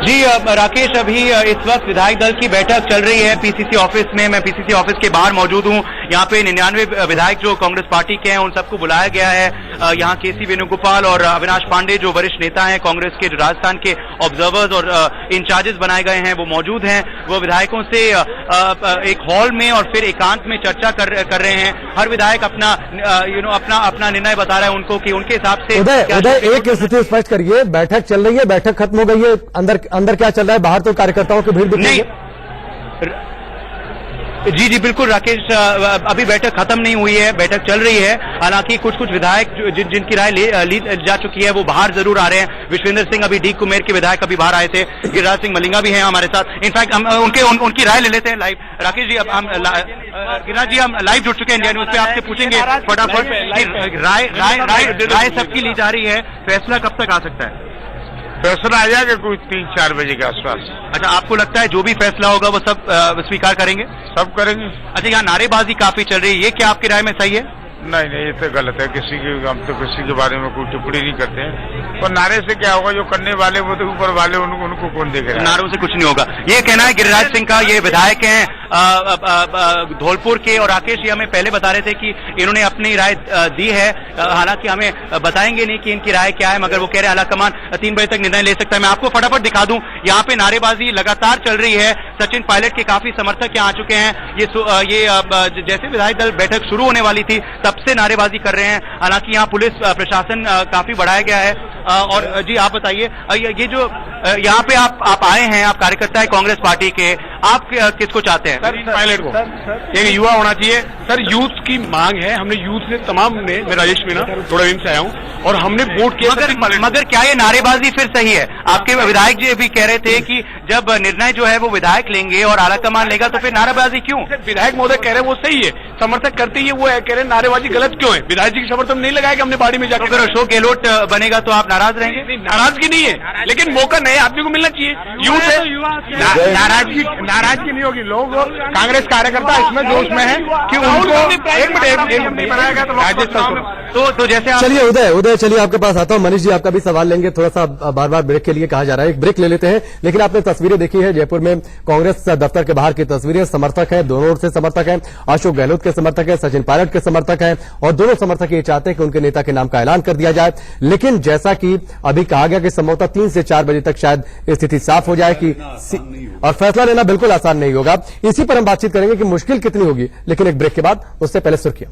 S13: जी राकेश, अभी इस वक्त विधायक दल की बैठक चल रही है पीसीसी ऑफिस में। मैं पीसीसी ऑफिस के बाहर मौजूद हूं। यहाँ पे 99 विधायक जो कांग्रेस पार्टी के हैं उन सबको बुलाया गया है। यहाँ केसी वेणुगोपाल और अविनाश पांडे जो वरिष्ठ नेता हैं कांग्रेस के, जो राजस्थान के ऑब्जर्वर्स और इंचार्जेस बनाए गए हैं, वो मौजूद हैं। वो विधायकों से एक हॉल में और फिर एकांत में चर्चा कर रहे हैं। हर विधायक अपना अपना निर्णय बता रहा है उनको कि उनके हिसाब से।
S8: उदय, एक स्थिति स्पष्ट करिए, बैठक चल रही है, बैठक खत्म हो गई है, अंदर क्या चल रहा है? बाहर तो कार्यकर्ताओं की भीड़ दिख रही है।
S13: जी बिल्कुल राकेश, अभी बैठक खत्म नहीं हुई है, बैठक चल रही है। हालांकि कुछ विधायक जिनकी राय ली जा चुकी है वो बाहर जरूर आ रहे हैं। विश्वेंद्र सिंह, अभी डी कुमेर के विधायक अभी बाहर आए थे। गिरिराज सिंह मलिंगा भी हैं हमारे साथ। इनफैक्ट हम उनकी राय ले लेते हैं लाइव। राकेश जी, अब हम गिरिराज जी हम लाइव जुड़ चुके हैं इंडिया न्यूज पे, आपसे पूछेंगे फटाफट राय सबकी ली जा रही है, फैसला कब तक आ सकता है?
S10: फैसला आ जाएगा कोई 3-4 बजे के आसपास।
S13: अच्छा, आपको लगता है जो भी फैसला होगा वो सब स्वीकार करेंगे?
S10: सब करेंगे।
S13: अच्छा, यहाँ नारेबाजी काफी चल रही है, ये क्या आपकी राय में सही है?
S10: नहीं, ये तो गलत है। हम तो किसी के बारे में कोई टिप्पणी नहीं करते हैं। और नारे से क्या होगा? जो करने वाले वो तो ऊपर वाले, उनको कौन देखेगा?
S13: नारों से कुछ नहीं होगा, ये कहना है गिरिराज सिंह का। ये विधायक हैं धौलपुर के, और राकेश जी हमें पहले बता रहे थे कि इन्होंने अपनी राय दी है। हालांकि हमें बताएंगे नहीं कि इनकी राय क्या है, मगर वो कह रहे हैं आलाकमान 3 बजे तक निर्णय ले सकता है। मैं आपको फटाफट दिखा दूं, यहाँ पे नारेबाजी लगातार चल रही है। सचिन पायलट के काफी समर्थक यहाँ आ चुके हैं। ये जैसे विधायक दल बैठक शुरू होने वाली थी तब से नारेबाजी कर रहे हैं। हालांकि यहाँ पुलिस प्रशासन काफी बढ़ाया गया है। और जी आप बताइए, ये जो यहाँ पे आप आए हैं, आप कार्यकर्ता है कांग्रेस पार्टी के, आप किसको चाहते हैं?
S11: पायलट को एक युवा होना चाहिए सर। यूथ की मांग है, हमने यूथ से तमाम ने, मैं राजेश मीणा थोड़ा दिन से आया हूँ, और हमने वोट किया।
S13: मगर क्या ये नारेबाजी फिर सही है? आपके विधायक जी भी कह रहे थे कि जब निर्णय जो है वो विधायक लेंगे और आलाकमान लेगा तो फिर नारेबाजी क्यों?
S11: विधायक महोदय कह रहे हैं वो सही है, समर्थक करते ही वो कह रहे हैं नारेबाजी गलत क्यों है? विधायक जी की समर्थन नहीं लगाएगा हमने बाड़ी में जाकर।
S13: तो फिर अशोक गहलोत बनेगा तो आप नाराज रहेंगे?
S11: नाराजगी नहीं है, लेकिन मौका नए आदमी को मिलना चाहिए। यूथ है, नाराजगी नहीं होगी। लोग कांग्रेस कार्यकर्ता इसमें जोश में है कि उनको एक मिनट बनाएगा
S13: तो जैसे
S8: चलिए उदय चलिए आपके पास आता हूं। मनीष जी आपका भी सवाल लेंगे, थोड़ा सा बार बार ब्रेक के लिए कहा जा रहा है, एक ब्रेक ले लेते हैं। लेकिन आपने तस्वीरें देखी है जयपुर में कांग्रेस दफ्तर के बाहर की तस्वीरें। समर्थक है, दोनों ओर से समर्थक हैं, अशोक गहलोत के समर्थक है, सचिन पायलट के समर्थक हैं, और दोनों समर्थक ये चाहते हैं कि उनके नेता के नाम का ऐलान कर दिया जाए। लेकिन जैसा कि अभी कहा गया कि संभवतः 3 से 4 बजे तक शायद स्थिति साफ हो जाए कि और फैसला लेना बिल्कुल आसान नहीं होगा। इसी पर हम बातचीत करेंगे कि मुश्किल कितनी होगी, लेकिन एक ब्रेक के बाद। उससे पहले सुर्खियां।